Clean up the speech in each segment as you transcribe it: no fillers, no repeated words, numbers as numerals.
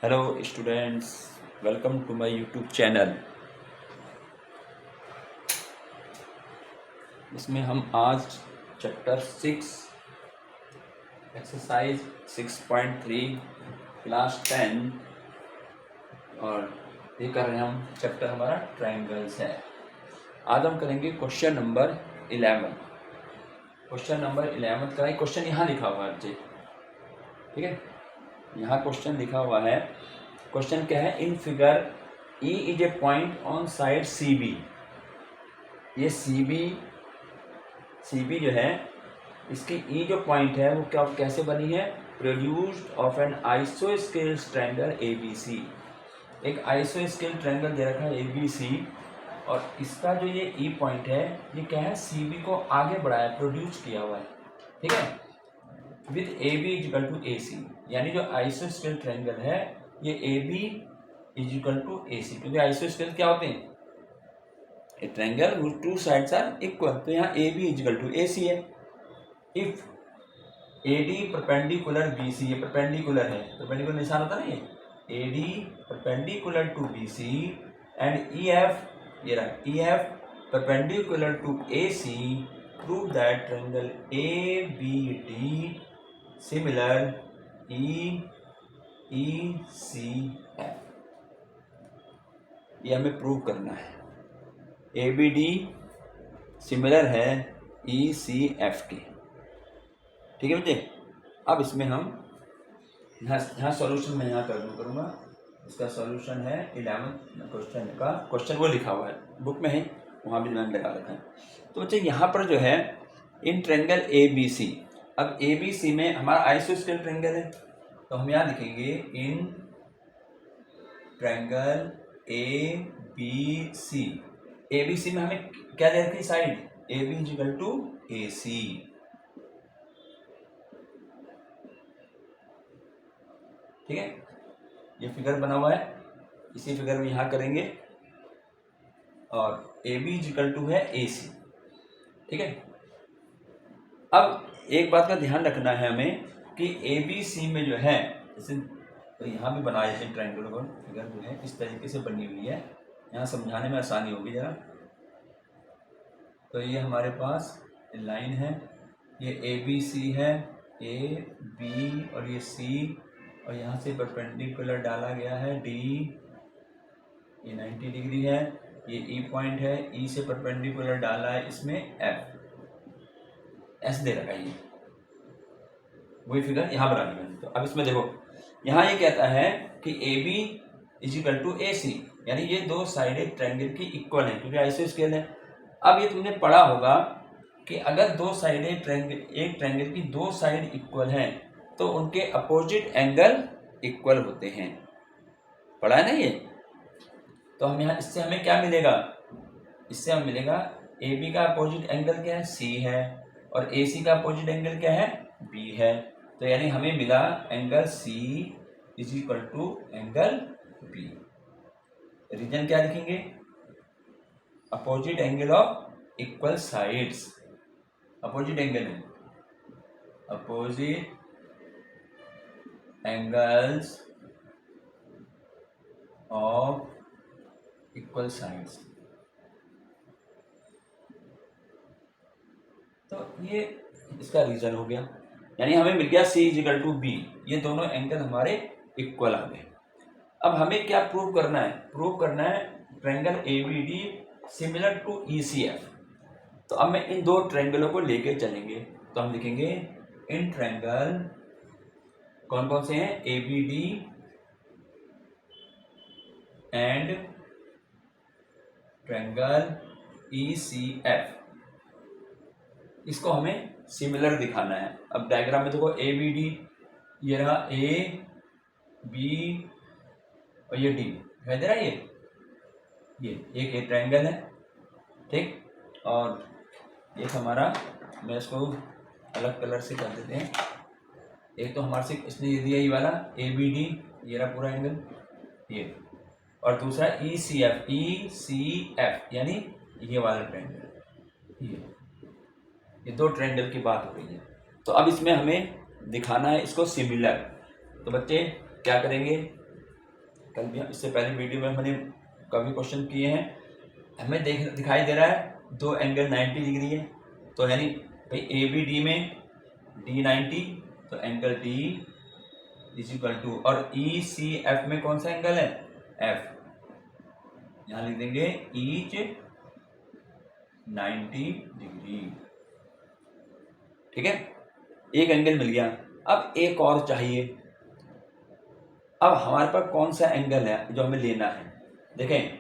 Hello students, welcome to my YouTube channel. इसमें हम आज चैप्टर 6 एक्सरसाइज 6.3 क्लास 10 और ये कर रहे हैं हम। चैप्टर हमारा ट्रायंगल्स है। आज हम करेंगे क्वेश्चन नंबर 11। क्वेश्चन नंबर 11 का क्वेश्चन यहाँ लिखा हुआ है बच्चे, ठीक है। यहाँ क्वेश्चन लिखा हुआ है। क्वेश्चन क्या है? In figure E is a point on side CB। ये CB जो है, इसकी E जो पॉइंट है वो क्या कैसे बनी है? प्रोड्यूस्ड ऑफ एन आइसोस्केल ट्रायंगल ABC। एक आइसोस्केल ट्रायंगल दे रखा है ABC, और इसका जो ये E पॉइंट है ये क्या है? CB को आगे बढ़ाया, प्रोड्यूस किया हुआ है, ठीक है, with AB equal to AC। यानी जो आइसोस्केल ट्रायंगल है ये AB इजिकल टू AC, क्योंकि आइसोस्केल क्या होते हैं? A triangle whose two sides are equal। तो यहाँ AB इजिकल टू AC है। इफ AD परपेंडिकुलर BC, ये परपेंडिकुलर है, परपेंडिकुलर निशान होता है ना ये, AD perpendicular to BC and EF, ये रहा EF perpendicular to AC, prove that triangle ABD similar ECF। ये हमें प्रूव करना है। ABD सिमिलर है ECF के, ठीक है बच्चे। अब इसमें हम यहाँ सॉल्यूशन मैं यहाँ करूँगा। इसका सॉल्यूशन है 11 क्वेश्चन का। क्वेश्चन वो लिखा हुआ है, बुक में है, वहाँ भी मैंने लगा रखा है। तो बच्चे यहाँ पर जो है इन ट्रायंगल ABC, अब ABC में हमारा आइसोस्केल ट्रायंगल है, तो हम यहाँ लिखेंगे इन ट्रायंगल ABC। ABC में हमें क्या दे रखी side? AB equal to AC, ठीक है। ये फिगर बना हुआ है, इसी फिगर में यहाँ करेंगे, और AB इजिकल टू है AC, ठीक है। अब एक बात का ध्यान रखना है हमें कि ABC में जो है, जैसे तो यहाँ भी बनाए थे ट्रायंगल को, फिगर जो है इस तरीके से बनी हुई है, यहाँ समझाने में आसानी होगी जरा। तो ये हमारे पास लाइन है, ये ABC है, AB और ये C, और यहाँ से परपेंडिकुलर डाला गया है D, ये 90 डिग्री है, ये E पॉइंट है, E से परपेंडिकुलर डाला है इसमें S दे रखा है, ये वही फिगर यहाँ बना दी मैंने। तो अब इसमें देखो, यहाँ ये कहता है कि AB इजिकल टू AC, यानी ये दो साइड ट्रायंगल की इक्वल है, क्योंकि आइसोस्केल है। अब ये तुमने पढ़ा होगा कि अगर दो साइड ट्रायंगल, एक ट्रायंगल की दो साइड इक्वल हैं तो उनके अपोजिट एंगल इक्वल होते हैं, पढ़ा है ना ये। तो हम यहाँ इससे हमें क्या मिलेगा? इससे हमें मिलेगा AB का अपोजिट एंगल क्या है? C है, और AC का अपोजिट एंगल क्या है? B है। तो यानी हमें मिला angle C is equal to angle B। Reason क्या लिखेंगे? Opposite angle of equal sides. Opposite angle है, opposite angles of equal sides. तो ये इसका रीजन हो गया, यानी हमें मिल गया C इजिकल टू B, ये दोनों एंगल हमारे इक्वल आ गए। अब हमें क्या प्रूव करना है? प्रूव करना है triangle ABD similar to ECF। तो अब मैं इन दो ट्रायंगलों को लेके चलेंगे, तो हम लिखेंगे इन ट्रायंगल, कौन कौन से हैं? ABD एंड ट्रायंगल ECF, इसको हमें सिमिलर दिखाना है। अब डायग्राम में देखो ABD, ये रहा A B और ये D, दिखाई दे रहा है ये एक ट्रायंगल है, ठीक। और एक हमारा, मैं इसको अलग कलर से कर देते हैं। एक तो हमारे से इसने ये दिया, ये वाला ABD, ये रहा पूरा एंगल ये, और दूसरा ECF यानी ये वाला ट्रायंगल, ये दो ट्रायंगल की बात हो रही है। तो अब इसमें हमें दिखाना है इसको सिमिलर। तो बच्चे क्या करेंगे? कल भी इससे पहले वीडियो में हमने काफ़ी क्वेश्चन किए हैं। हमें दिखाई दे रहा है दो एंगल 90 डिग्री है, तो यानी भाई ए बी डी में डी 90, तो angle D is equal to, और ई सी एफ में कौन सा एंगल है, एफ, यहाँ लिख देंगे ईच 90 डिग्री। ठीक है, एक एंगल मिल गया। अब एक और चाहिए। अब हमारे पास कौन सा एंगल है जो हमें लेना है, देखें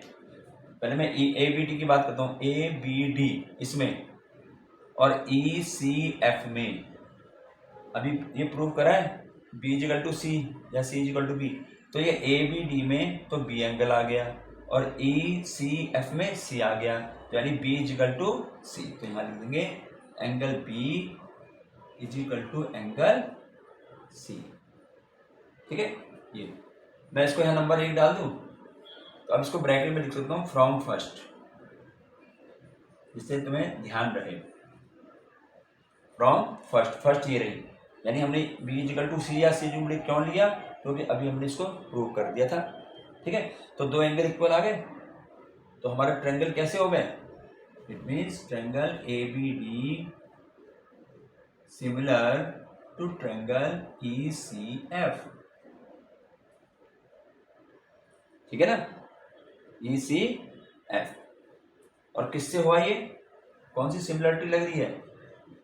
पहले मैं ए बी डी की बात करता हूँ। ए बी डी इसमें और ई सी एफ में अभी ये प्रूव करा है बी इजिकल टू सी या सी इजिकल टू बी, तो ये ए बी डी में तो बी एंगल आ गया और ई सी एफ में सी आ गया, तो यानी बी इजिकल टू सी। तो यहाँ लिख देंगे angle B equal to angle C. ठीक है, ये मैं इसको यहाँ नंबर 1 डाल दूँ, तो अब इसको ब्रैकेट में लिख सकता हूँ फ्रॉम फर्स्ट, जिससे तुम्हें ध्यान रहे। फ्रॉम फर्स्ट, फर्स्ट ये रही, यानी हमने बी इजिकल टू सी या सी इजिकल क्यों लिया, क्योंकि अभी हमने इसको प्रूव कर दिया था। ठीक है, तो दो एंगल इक्वल आ गए, तो हमारे ट्रायंगल कैसे हो गए, it means triangle A B D similar to triangle E C F. ठीक है ना, ई सी एफ। और किससे हुआ ये, कौन सी सिमिलरिटी लग रही है,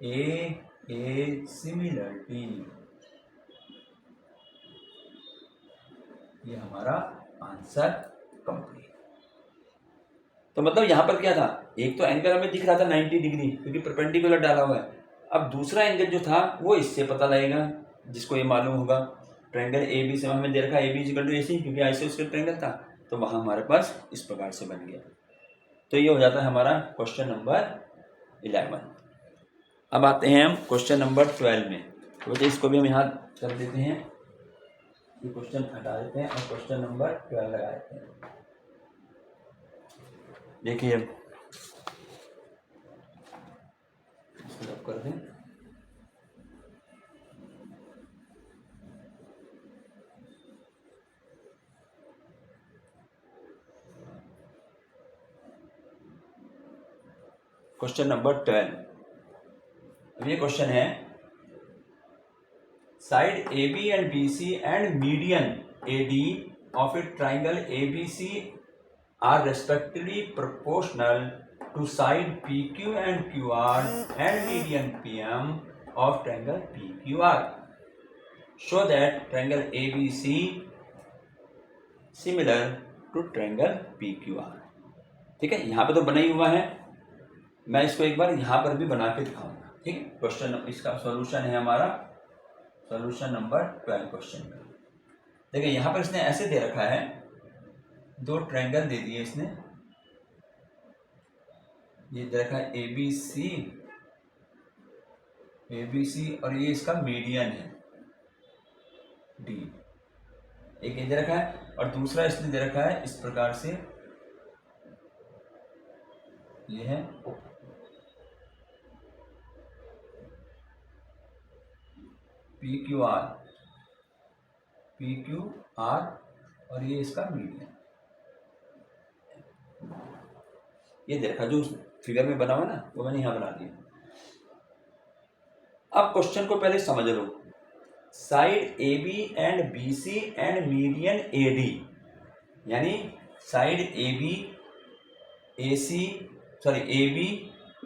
ए सिमिलरिटी, ये हमारा आंसर कंप्लीट। तो मतलब यहां पर क्या था, एक तो एंगल हमें दिख रहा था 90 डिग्री क्योंकि परपेंडिकुलर डाला हुआ है। अब दूसरा एंगल जो था वो इससे पता लगेगा, जिसको ये मालूम होगा ट्रायंगल ए बी से हमें दे रखा है A B equal to A सी, क्योंकि आइसोस्केल ट्रायंगल था, तो वहां हमारे पास इस प्रकार से बन गया। तो ये हो जाता है हमारा क्वेश्चन नंबर 11। अब आते हैं हम क्वेश्चन नंबर 12 में। तो इसको भी हम यहाँ कर देते हैं, ये क्वेश्चन हटा देते हैं और क्वेश्चन नंबर 12 लगा देते हैं। देखिए इसको कर दें, क्वेश्चन नंबर 12। अब ये क्वेश्चन है, side A B and B C and median A D of a triangle A B C are respectively proportional to side P Q and Q R and median P M of triangle P Q R. Show that triangle A B C similar to triangle P Q R. ठीक है, यहाँ पे तो बना ही हुआ है, मैं इसको एक बार यहाँ पर भी बना के दिखाऊंगा। ठीक है, क्वेश्चन इसका सॉल्यूशन है हमारा सॉल्यूशन नंबर 12 क्वेश्चन का। देखिए यहाँ पर इसने ऐसे दे रखा है, दो ट्रायंगल दे दिए इसने, ये दे रखा है ए बी सी और ये इसका मीडियन है डी, एक ये दे रखा है और दूसरा इसने दे रखा है इस प्रकार से, ये है पी क्यू आर और ये इसका मीडियन, ये देखा जो फिगर में बना हुआ ना वो मैंने यहां बना दिया। अब क्वेश्चन को पहले समझ लो, side A B and B C and median A D, यानी side A B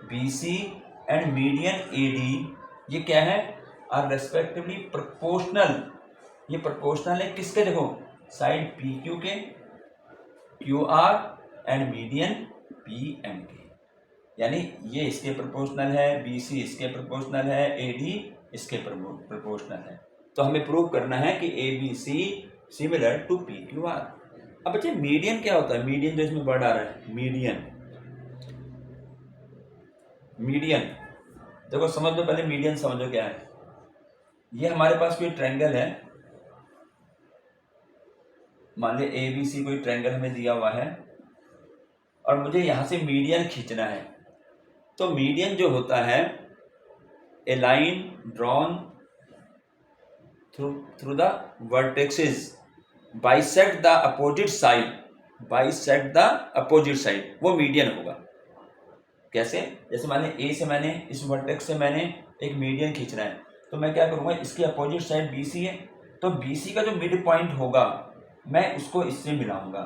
B C and median A D, ये क्या है, आर रेस्पेक्टिवली प्रोपोर्शनल, ये प्रोपोर्शनल है किसके, देखो साइड पी क्यू के, Q R and median P M के, यानी ये इसके प्रोपोर्शनल है, बी सी इसके प्रोपोर्शनल है, ए डी इसके प्रोपोर्शनल है। तो हमें प्रूव करना है कि A B C similar to P Q R. अब बच्चे मीडियन क्या होता है, मीडियन जो इसमें वर्ड आ रहा है मीडियन देखो समझ लो, पहले मीडियन समझो क्या है। ये हमारे पास कोई ट्रायंगल है, मान लीजिए ए बी सी कोई ट्रायंगल हमें दिया हुआ है और मुझे यहां से मीडियन खींचना है। तो मीडियन जो होता है, a line drawn through the vertexes, bisect the opposite side, bisect the opposite side, वो मीडियन होगा। कैसे? जैसे मान लीजिए ए से मैंने इस वर्टेक्स से मैंने एक मीडियन खींचना है, तो मैं क्या करूँगा, इसकी अपोजिट साइड बी सी है, तो बी सी का जो मिड पॉइंट होगा मैं उसको इससे मिलाऊंगा।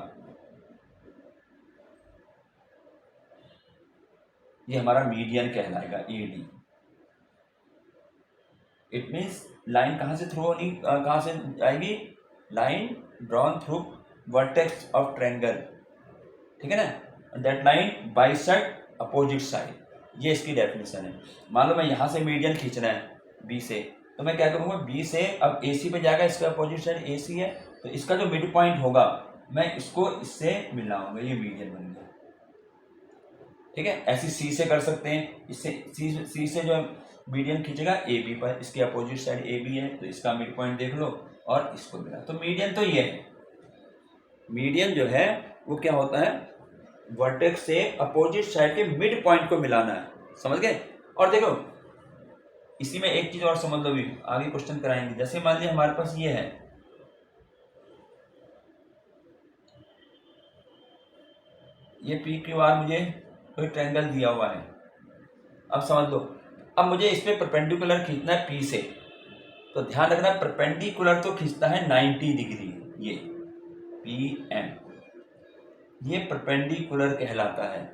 ये हमारा मीडियन कहलाएगा A D. It means line कहाँ से थ्रू होनी, कहाँ से आएगी, line drawn through vertex of triangle, ठीक है ना, that line bisect opposite side, ये इसकी डेफिनेशन है। मान लो मैं यहाँ से मीडियन खींचना है बी से, तो मैं क्या करूँगा, बी से अब ए सी पे जाएगा, इसका अपोजिट साइड ए सी है, तो इसका जो मिड पॉइंट होगा मैं इसको इससे मिलाऊंगा, ये मीडियन बन गया। ठीक है, ऐसी सी से कर सकते हैं, इससे सी से जो मीडियन खींचेगा ए बी पर, इसके अपोजिट साइड ए बी है, तो इसका मिड पॉइंट देख लो और इसको मिला, तो मीडियन तो ये है। मीडियन जो है वो क्या होता है, वर्टेक्स से अपोजिट साइड के मिड पॉइंट को मिलाना है, समझ गए। और देखो इसी में एक चीज और समझ लो, भी आगे क्वेश्चन कराएंगे। जैसे मान लीजिए हमारे पास ये है, ये पी क्यू आर मुझे कोई ट्रायंगल दिया हुआ है, अब समझ लो, अब मुझे इस पे परपेंडिकुलर खींचना है पी से, तो ध्यान रखना परपेंडिकुलर तो खींचता है 90 डिग्री, ये पी एम, ये परपेंडिकुलर कहलाता है,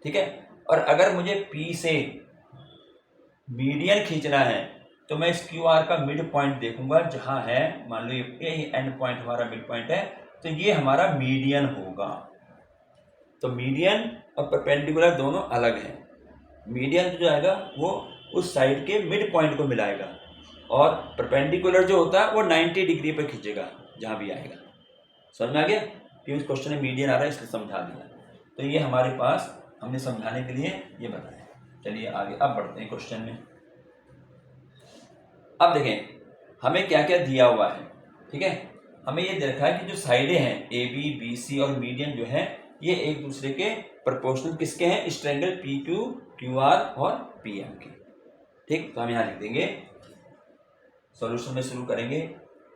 ठीक है। और अगर मुझे पी से मीडियन खींचना है, तो मैं इस क्यू आर का मिड पॉइंट देखूंगा, जहां है मान लो ये एंड पॉइंट हमारा मिड पॉइंट है, तो ये हमारा मीडियन होगा। तो मीडियन और परपेंडिकुलर दोनों अलग हैं। मीडियन जो आएगा वो उस साइड के मिड पॉइंट को मिलाएगा, और परपेंडिकुलर जो होता है वो 90 डिग्री पर खींचेगा जहां भी आएगा। समझ में आ गया कि उस क्वेश्चन में मीडियन आ रहा है, इसलिए समझा दिया। तो ये हमारे पास हमने समझाने के लिए ये बताया। चलिए आगे अब बढ़ते हैं क्वेश्चन में। अब देखें हमें क्या क्या दिया हुआ है, ठीक है। हमें ये दे रखा है कि जो साइडें हैं ए बी बी सी और मीडियन जो है ये एक दूसरे के प्रोपोर्शनल किसके हैं, इस triangle P Q Q R और पी एम के। ठीक, तो हम यहाँ लिख देंगे, सॉल्यूशन में शुरू करेंगे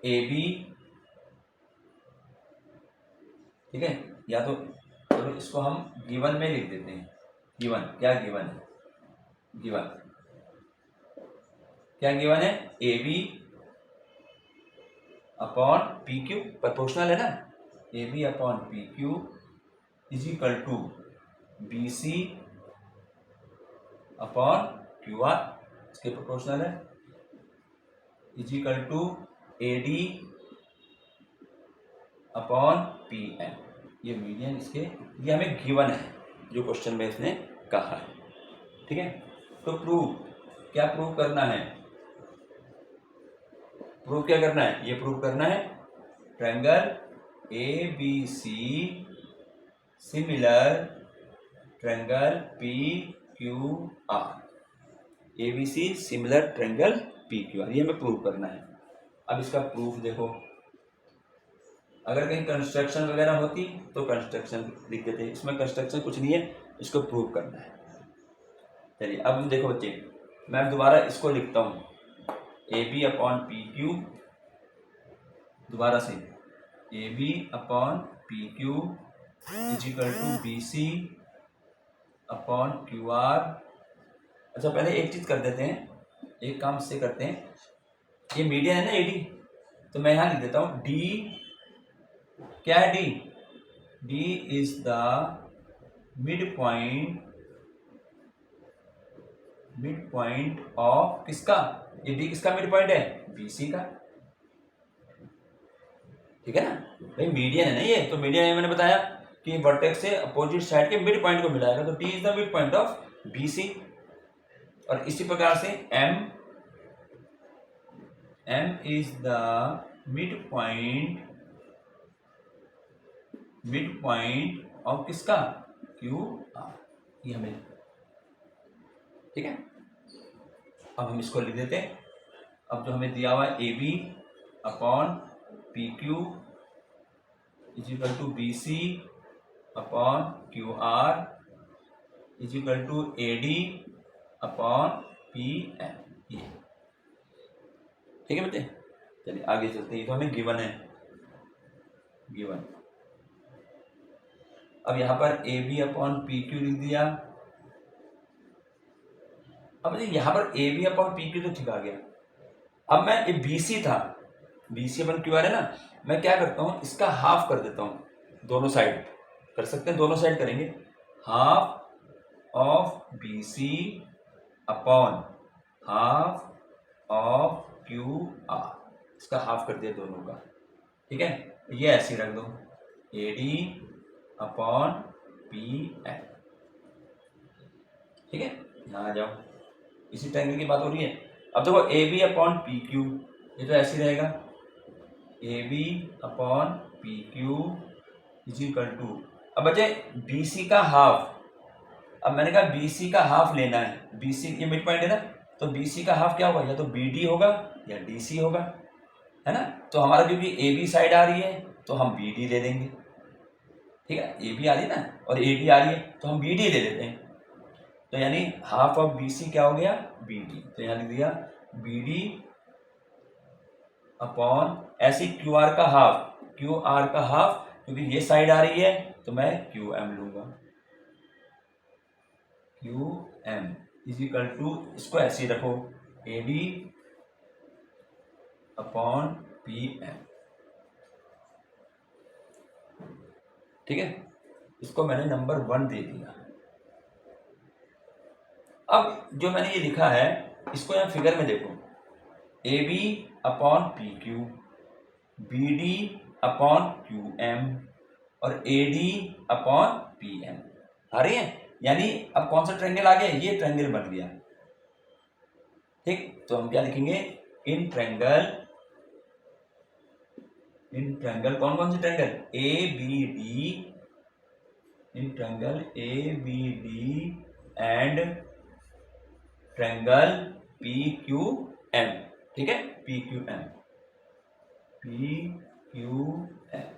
ए बी, ठीक है, या तो चलो इसको हम गिवन में लिख देते हैं। गिवन क्या, गिवन है, गिवन क्या, गिवन है A B upon P Q, proportional है ना, A B upon P Q is equal to B C upon Q R, इसके प्रोपोर्शनल है, is equal to A D upon P M, ये median इसके, ये हमें गिवन है जो क्वेश्चन में इसने कहा है, ठीक है। तो प्रूव, क्या प्रूव करना है, प्रूव क्या करना है, ये प्रूव करना है triangle A B C similar triangle P Q R, A B C similar triangle P Q R, ये हमें प्रूव करना है। अब इसका प्रूफ देखो, अगर कहीं कंस्ट्रक्शन वगैरह होती तो कंस्ट्रक्शन लिख देते, इसमें कंस्ट्रक्शन कुछ नहीं है, इसको प्रूव करना है। चलिए अब देखो बच्चे, मैं दोबारा इसको लिखता हूँ, A B upon P Q, दोबारा से A B upon P Q is equal to B C upon Q R. अच्छा पहले एक चीज़ कर देते हैं, एक काम से करते हैं, ये मीडियन है ना ए डी, तो मैं यहाँ लिख देता हूँ डी, क्या है D, D is the mid point of किसका, ये डी किसका मिड पॉइंट है, बी सी का, ठीक है ना भाई, मीडियन है ना ये, तो मीडियन है, मैंने बताया कि वर्टेक्स से अपोजिट साइड के मिड पॉइंट को मिलाएगा, तो D is the mid point of B C. और इसी प्रकार से M is the mid point of किसका, क्यू आर, ये हमें, ठीक है। अब हम इसको लिख देते हैं, अब जो हमें दिया हुआ है A B upon P Q is equal to B C upon Q R is equal to A D upon P M, ये ठीक है बच्चे। चलिए आगे चलते हैं, ये तो हमें गिवन है। गिवन। अब यहाँ पर A B upon P Q लिख दिया। अब यहाँ पर A B upon P Q तो ठीक आ गया। अब मैं ये बी सी था, B C upon Q R है ना, मैं क्या करता हूँ इसका हाफ कर देता हूँ, दोनों साइड कर सकते हैं, दोनों साइड करेंगे। Half of B C upon half of Q R, इसका हाफ कर दिया दोनों का, ठीक है। ये ऐसे ही रख दो, A D upon P N, ठीक है। यहाँ आ जाओ, इसी ट्रायंगल की बात हो रही है। अब देखो A B upon P Q, ये तो ऐसे ही रहेगा, A B upon P Q is equal to, अब बचे बी सी का हाफ। अब मैंने कहा बी सी का हाफ लेना है, बी सी ये मिड पॉइंट है ना, तो बी सी का हाफ क्या होगा, या तो बी डी होगा या डी सी होगा, है ना। तो हमारा क्योंकि ए बी साइड आ रही है तो हम बी डी ले लेंगे, ठीक है। ए बी आ रही है ना और ए डी आ रही है तो हम बी डी ले लेते हैं। तो यानी हाफ ऑफ बी सी क्या हो गया, बी डी। तो यहाँ लिख दिया बी डी अपॉन ऐसे क्यू आर का हाफ, क्यू आर का हाफ, क्योंकि ये साइड आ रही है तो मैं क्यू एम लूंगा, Q M is equal to, इसको ऐसे ही रखो, A D upon P M, ठीक है। इसको मैंने नंबर 1 दे दिया। अब जो मैंने ये लिखा है इसको यहाँ फिगर में देखो, A B upon P Q, B D upon Q M और A D upon P M आ रही है। यानी अब कौन सा ट्रायंगल आ गया, ये ट्रायंगल बन गया, ठीक। तो हम क्या लिखेंगे, इन ट्रायंगल कौन कौन से triangle, A B D, in triangle A B D and triangle P Q M, ठीक है, P Q M, P Q M.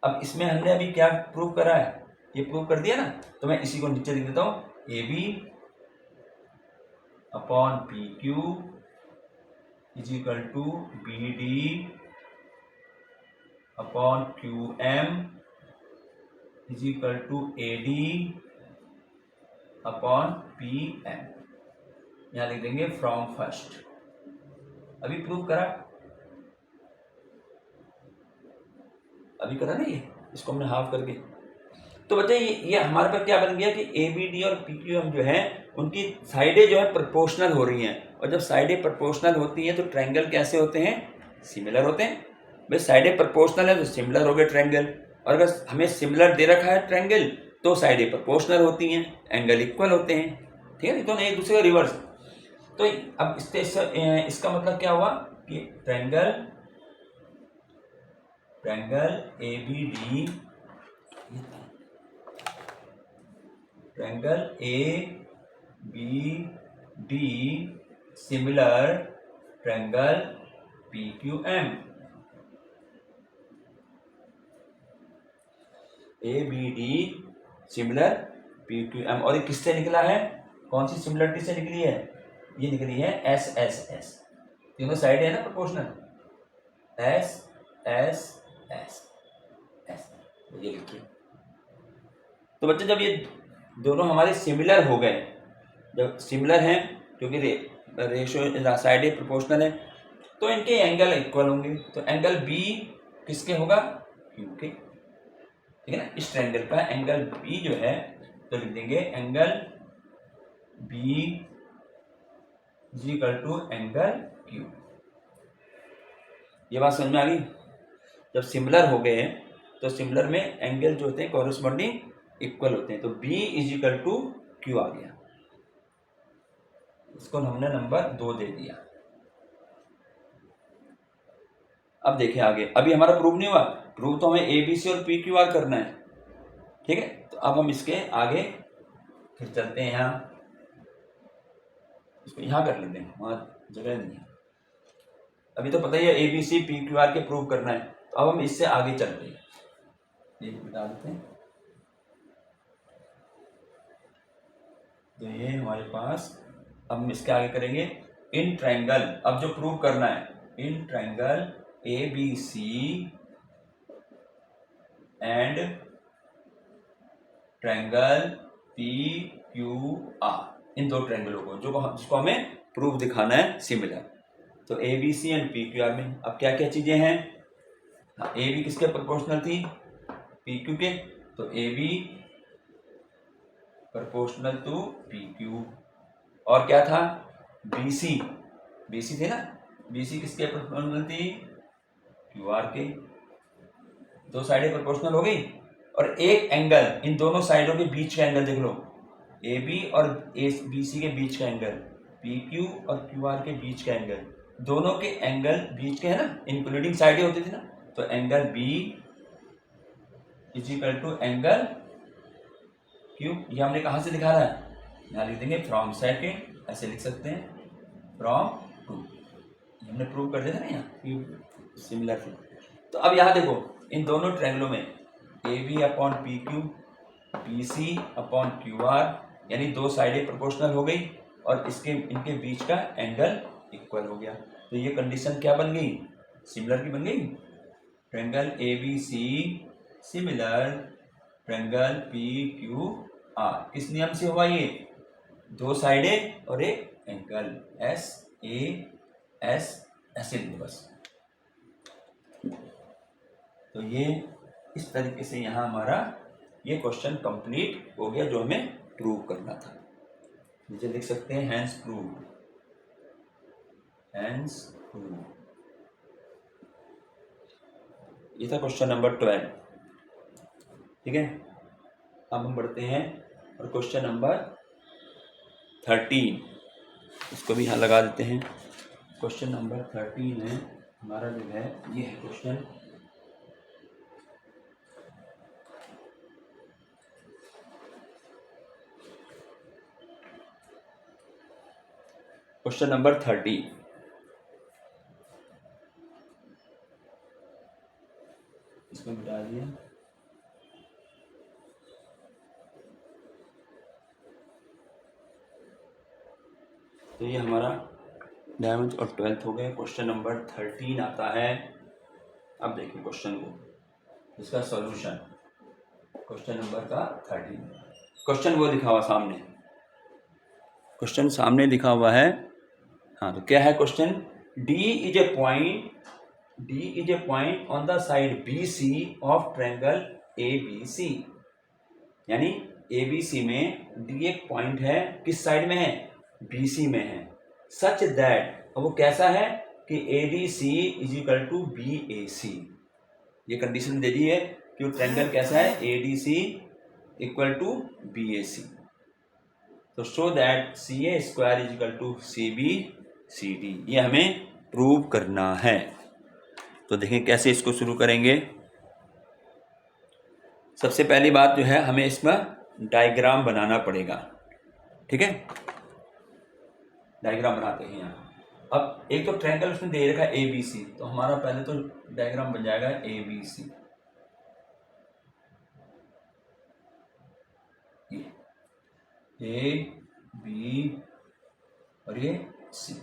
अब इसमें हमने अभी क्या प्रूव करा है, ये प्रूव कर दिया ना, तो मैं इसी को नीचे लिख देता हूं, A B upon P Q is equal to B D upon Q M is equal to A D upon P M. यहां लिख देंगे फ्रॉम फर्स्ट, अभी प्रूव करा, अभी करा ना ये, इसको हमने हाफ करके। तो बच्चे ये हमारे पास क्या बन गया कि ए बी डी और पी क्यू एम जो है उनकी साइडें जो है प्रोपोर्शनल हो रही हैं, और जब साइडें प्रोपोर्शनल होती हैं तो ट्रायंगल कैसे होते हैं, सिमिलर होते हैं। भाई साइडें प्रोपोर्शनल है तो सिमिलर हो गए ट्रायंगल, और अगर हमें सिमिलर दे रखा है ट्रायंगल तो साइडें प्रोपोर्शनल होती हैं, एंगल इक्वल होते हैं, ठीक है। तो एक दूसरे का रिवर्स। तो अब इसका मतलब क्या हुआ कि triangle A B D, triangle A B D similar triangle P Q M, A B D similar P Q M. और ये किससे निकला है, कौन सी सिमिलरिटी से निकली है, ये निकली है एस एस एस, तीनों साइड है ना proportional, S S S S, ये लिखिए। तो बच्चे जब ये दोनों हमारे सिमिलर हो गए, जब सिमिलर हैं क्योंकि रेशियो साइड प्रोपोर्शनल है तो इनके एंगल इक्वल होंगे, तो एंगल बी किसके होगा, क्यू के, ठीक है ना। इस ट्रायंगल का एंगल बी जो है तो लिख देंगे angle B is equal to angle Q. ये बात समझ में आ गई। जब सिमिलर हो गए तो सिमिलर में एंगल जो होते हैं कॉरेस्पॉन्डिंग इक्वल होते हैं, तो B is equal to Q आ गया, इसको हमने नंबर 2 दे दिया। अब देखिए आगे, अभी हमारा प्रूव नहीं हुआ, प्रूव तो हमें ए बी सी और पी क्यू आर करना है, ठीक है। तो अब हम इसके आगे फिर चलते हैं, यहाँ इसको यहाँ कर लेते हैं, वहाँ जगह नहीं है। अभी तो पता ही है A B C P Q R के प्रूव करना है, तो अब हम इससे आगे चलते हैं, ये बता देते हैं। तो ये हमारे पास, अब हम इसके आगे करेंगे इन ट्रायंगल, अब जो प्रूव करना है in triangle A B C and triangle P Q R, इन दो ट्रायंगलों को जिसको हमें प्रूफ दिखाना है सिमिलर। तो A B C and P Q R में अब क्या क्या चीजें हैं, हाँ ए बी किसके प्रोपोर्शनल थी, पी क्यू के, तो A B proportional to P Q, और क्या था बी सी, बी सी थे ना, बी सी किसके प्रोपोर्शनल थी, क्यू आर के, दो साइडें प्रोपोर्शनल हो गई। और एक एंगल, इन दोनों साइडों के बीच का एंगल देख लो, ए बी और ए बी सी के बीच का एंगल, पी क्यू और क्यू आर के बीच का एंगल, दोनों के एंगल बीच के है ना, इंक्लूडिंग साइडें होती थी ना, तो angle B is equal to angle Q. ये हमने कहाँ से दिखा रहा है, यहाँ लिख देंगे फ्रॉम सेकेंड, ऐसे लिख सकते हैं फ्रॉम टू, हमने प्रूव कर दिया था ना यहाँ सिमिलर थी। तो अब यहाँ देखो इन दोनों ट्रायंगलों में A B upon P Q, B C upon Q R, यानी दो साइडें प्रोपोर्शनल हो गई और इनके बीच का एंगल इक्वल हो गया। तो ये कंडीशन क्या बन गई, सिमिलर की बन गई। Triangle A B C similar triangle P Q R, किस नियम से हुआ ये, दो साइडें और एक एंगल एस ए एस, ऐसे बस। तो ये इस तरीके से यहाँ हमारा ये क्वेश्चन कंप्लीट हो गया जो हमें प्रूव करना था। नीचे लिख सकते हैं हैंस प्रूव, हैंस प्रूव। ये था क्वेश्चन नंबर 12, ठीक है। अब हम बढ़ते हैं और क्वेश्चन नंबर 13, इसको भी यहाँ लगा देते हैं। क्वेश्चन नंबर 13 है हमारा जो है, ये है क्वेश्चन नंबर 30। इसको मिटा दिया। तो ये हमारा 11th और 12th हो गए। क्वेश्चन नंबर 13 आता है। अब देखिए क्वेश्चन को, इसका सॉल्यूशन, क्वेश्चन नंबर का 13। क्वेश्चन वो लिखा हुआ सामने, क्वेश्चन सामने लिखा हुआ है। हाँ, तो क्या है question, D is a point on the side B C of triangle A B C, यानी ए बी सी में डी एक पॉइंट है, किस साइड में है, बी सी में है। सच दैट, वो कैसा है कि A D C is equal to B A C, ये कंडीशन दे दी है कि वो ट्रायंगल कैसा है, A D C equal to B A C. तो show that C A square is equal to C B C D, ये हमें prove करना है। तो देखें कैसे इसको शुरू करेंगे। सबसे पहली बात जो है, हमें इसमें डायग्राम बनाना पड़ेगा, ठीक है। डायग्राम बनाते हैं यहाँ। अब एक तो ट्रायंगल उसने दे रखा है ए बी सी, तो हमारा पहले तो डायग्राम बन जाएगा ए बी सी, ए बी और ये सी।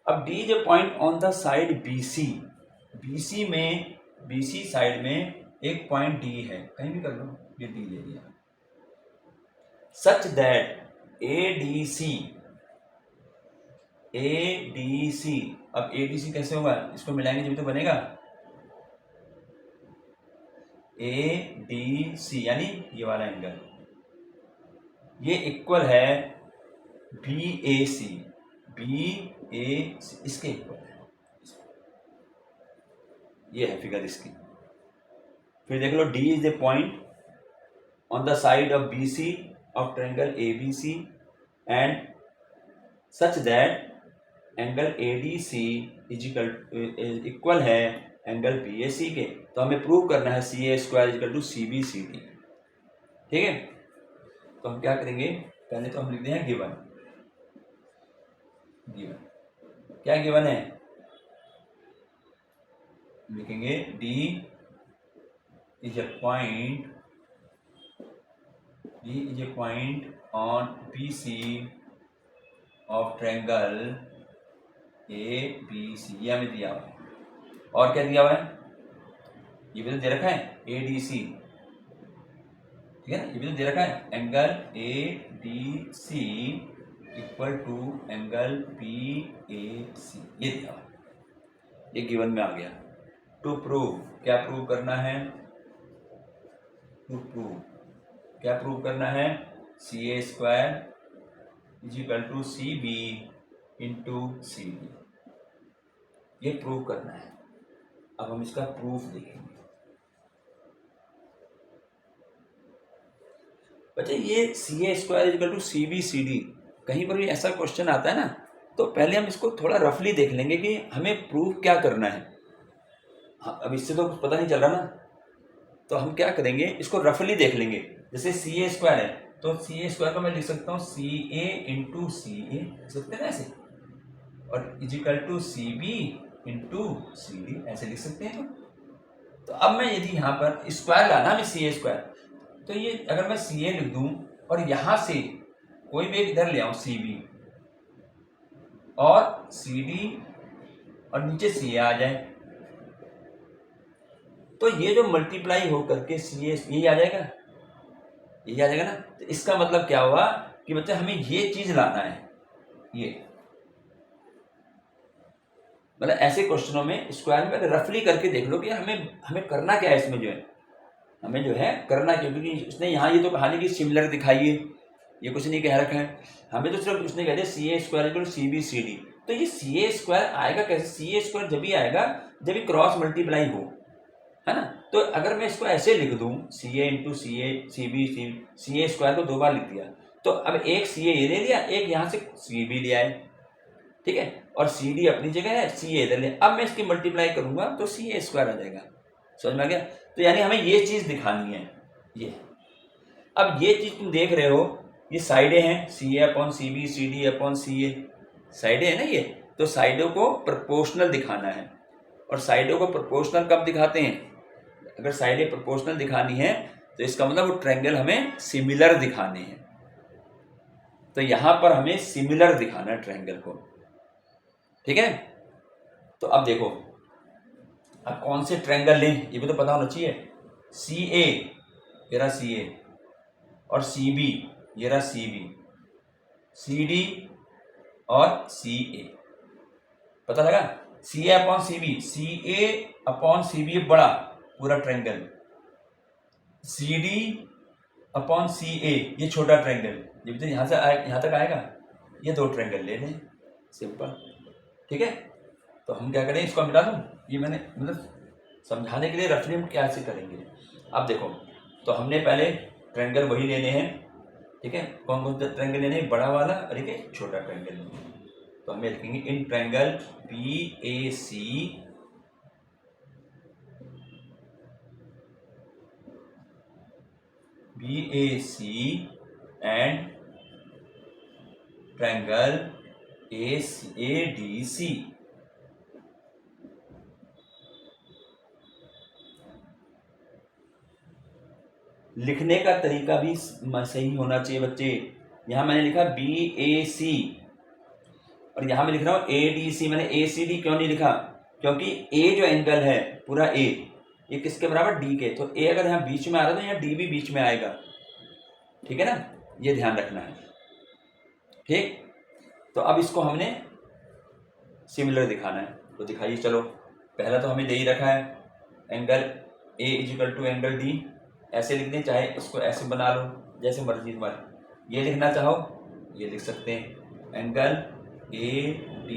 अब D is a point on the side B C, B C में, बी सी साइड में एक पॉइंट डी है, कहीं भी कर लो, ये डी ले लिया। सच दैट ए डी सी, अब ए डी सी कैसे होगा, इसको मिलाएंगे जब तो बनेगा ए डी सी, यानी ये वाला एंगल, ये इक्वल है बी ए सी, इसके इक्वल है, ये है फिगर इसकी। फिर देख लो, D is a point on the side of B C of triangle A B C and such that angle A D C equal है एंगल बी ए सी के। तो हमें प्रूव करना है C A square equal to C B C D, ठीक है। तो हम क्या करेंगे, पहले तो हम लिखते हैं गिवन क्या गिवन है, लिखेंगे D is a point on B C of triangle A B C, ये हमें दिया हुआ है। और क्या दिया हुआ है, ये भी तो दे रखा है ADC, ठीक है ना, ये भी तो दे रखा है angle ADC equal to angle PAC, ये दिया, ये गिवन में आ गया। टू प्रूव, क्या प्रूव करना है, टू प्रूव क्या प्रूव करना है, CA square is equal to CB into CD, ये प्रूव करना है। अब हम इसका प्रूफ देखेंगे। बच्चे ये CA square is equal to CB CD, कहीं पर भी ऐसा क्वेश्चन आता है ना, तो पहले हम इसको थोड़ा रफली देख लेंगे कि हमें प्रूफ क्या करना है। हाँ, अब इससे तो कुछ पता नहीं चल रहा ना, तो हम क्या करेंगे, इसको रफली देख लेंगे। जैसे CA स्क्वायर है तो CA स्क्वायर को मैं लिख सकता हूँ CA इंटू CA, लिख सकते हैं ना ऐसे, और is equal to CB into CD, ऐसे लिख सकते हैं। तो अब मैं यदि यहाँ पर स्क्वायर लाना है CA स्क्वायर, तो ये अगर मैं CA लिख दूं और यहाँ से कोई भी इधर ले आऊँ CB और CD और नीचे CA आ जाए, तो ये जो मल्टीप्लाई हो करके CA यही आ जाएगा, यही आ जाएगा ना। तो इसका मतलब क्या हुआ कि बच्चा हमें ये चीज लाना है, ये मतलब ऐसे क्वेश्चनों में स्क्वायर में रफली करके देख लो कि हमें करना क्या है इसमें, जो है हमें जो है करना क्या, क्योंकि उसने यहाँ ये तो कहानी की सिमिलर दिखाई है, ये कुछ नहीं कह रखा है, हमें तो सिर्फ उसने कह दिया CA square equal CB CD। तो ये CA स्क्वायर आएगा कैसे, CA स्क्वायर जब ही आएगा जब ही क्रॉस मल्टीप्लाई हो, है ना। तो अगर मैं इसको ऐसे लिख दूं CA into CA CB CA square को दो बार लिख दिया, तो अब एक CA ये ले लिया, एक यहाँ से CB ले आए, ठीक है, और CD अपनी जगह है, CA इधर ले, अब मैं इसकी मल्टीप्लाई करूंगा तो CA स्क्वायर आ जाएगा, समझ में आ गया। तो यानी हमें ये चीज दिखानी है, ये अब ये चीज तुम देख रहे हो, ये साइडें हैं CA upon CB CD upon CA, साइडें है ना ये, तो साइडों को प्रोपोर्शनल दिखाना है, और साइडों को प्रोपोर्शनल कब दिखाते हैं, अगर साइडें प्रोपोर्शनल दिखानी है तो इसका मतलब वो ट्रायंगल हमें सिमिलर दिखाने हैं, तो यहां पर हमें सिमिलर दिखाना है ट्रायंगल को, ठीक है। तो अब देखो, अब कौन से ट्रायंगल लें ये भी तो पता होना चाहिए। CA ये रहा CA और CB ये रहा CB, CD और CA, पता लगा। CA upon CB, CA upon CB बड़ा पूरा ट्रायंगल, CD अपॉन CA ये छोटा ट्रायंगल, जब तो यहाँ से यहाँ तक आएगा, ये दो ट्रायंगल ले लें, सिंपल, ठीक है। तो हम क्या करें, इसको मिला दूं, ये मैंने मतलब समझाने के लिए रफली हम कैसे करेंगे। अब देखो, तो हमने पहले ट्रायंगल वही लेने हैं, ठीक है, कौन कौन सा ट्रायंगल लेने हैं, बड़ा वाला और एक छोटा ट्रायंगल लेने हैं। तो हमें लिखेंगे in triangle BAC and triangle ADC, लिखने का तरीका भी सही होना चाहिए बच्चे। यहां मैंने लिखा BAC और यहां मैं लिख रहा हूं ADC, मैंने ACD क्यों नहीं लिखा, क्योंकि A जो एंगल है पूरा A, ये किसके बराबर, D के, तो A अगर यहाँ बीच में आ रहा है तो यहाँ D भी बीच में आएगा, ठीक है ना, ये ध्यान रखना है, ठीक। तो अब इसको हमने सिमिलर दिखाना है, तो दिखाइए, चलो पहला तो हमें दे ही रखा है angle A is equal to angle D, ऐसे लिख दें, चाहे इसको ऐसे बना लो जैसे मर्जी तुम्हारी, ये लिखना चाहो ये लिख सकते हैं, एंगल AD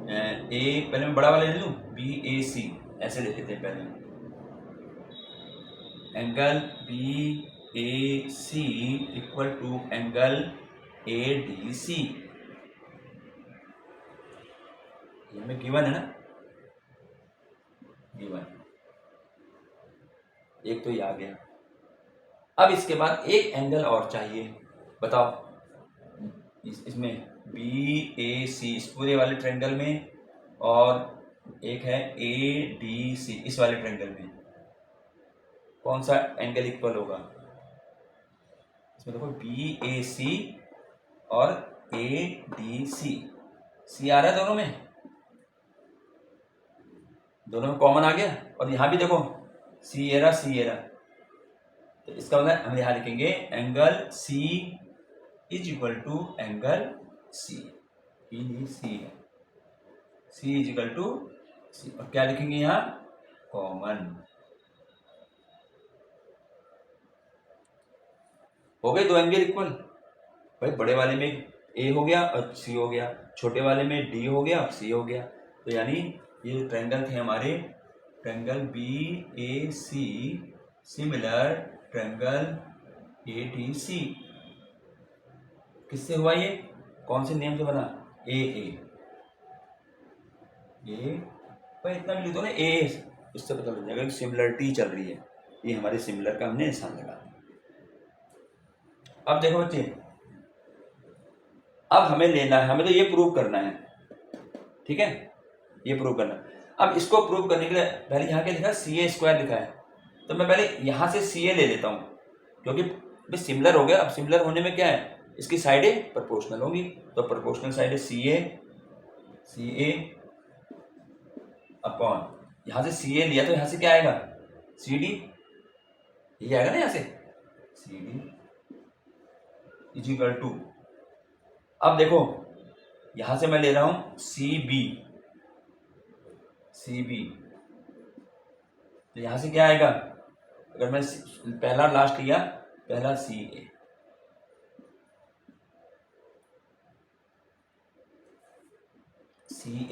A पहले मैं बड़ा वाला ले लूँ BAC, ऐसे लिख देते हैं पहले, angle BAC equal to angle ADC, ये में गिवन है ना, गिवन, एक तो ये आ गया। अब इसके बाद एक एंगल और चाहिए, बताओ इसमें BAC इस पूरे वाले ट्रायंगल में, और एक है ADC इस वाले ट्रायंगल में, कौन सा एंगल इक्वल होगा, इसमें देखो BAC और ADC, C आ रहा है दोनों में, दोनों में कॉमन आ गया। और यहाँ भी देखो Sierra Sierra, तो इसका मतलब हम यहाँ लिखेंगे angle C is equal to angle C, C है, C is equal to C. और क्या लिखेंगे यहाँ कॉमन। हो गए दो एंगल इक्वल। भाई बड़े वाले में ए हो गया और सी हो गया, छोटे वाले में डी हो गया और सी हो गया। तो यानी ये जो ट्रायंगल थे हमारे, triangle B A C similar triangle A D C, किससे हुआ ये, कौन से नियम से बना, ए भाई इतना भी लिख दो ना ए, इससे पता लग जाएगा कि सिमिलरिटी चल रही है। ये हमारे सिमिलर का हमने निशान लगा। अब देखो बच्चे, अब हमें लेना है, हमें तो ये प्रूव करना है, ठीक है, ये प्रूव करना। अब इसको प्रूव करने के लिए पहले यहाँ क्या लिखा है, सी ए स्क्वायर लिखा है, तो मैं पहले यहाँ से सी ए ले लेता हूँ, क्योंकि सिमिलर हो गया। अब सिमिलर होने में क्या है, इसकी साइडें प्रोपोर्शनल होंगी, तो प्रोपोर्शनल साइड है सी ए अपॉन, यहाँ से सी ए लिया तो यहाँ से क्या आएगा, सी डी, ये आएगा ना यहाँ से C D is equal to, अब देखो यहां से मैं ले रहा हूं सी बी, तो यहां से क्या आएगा, अगर मैं पहला लास्ट लिया, पहला सी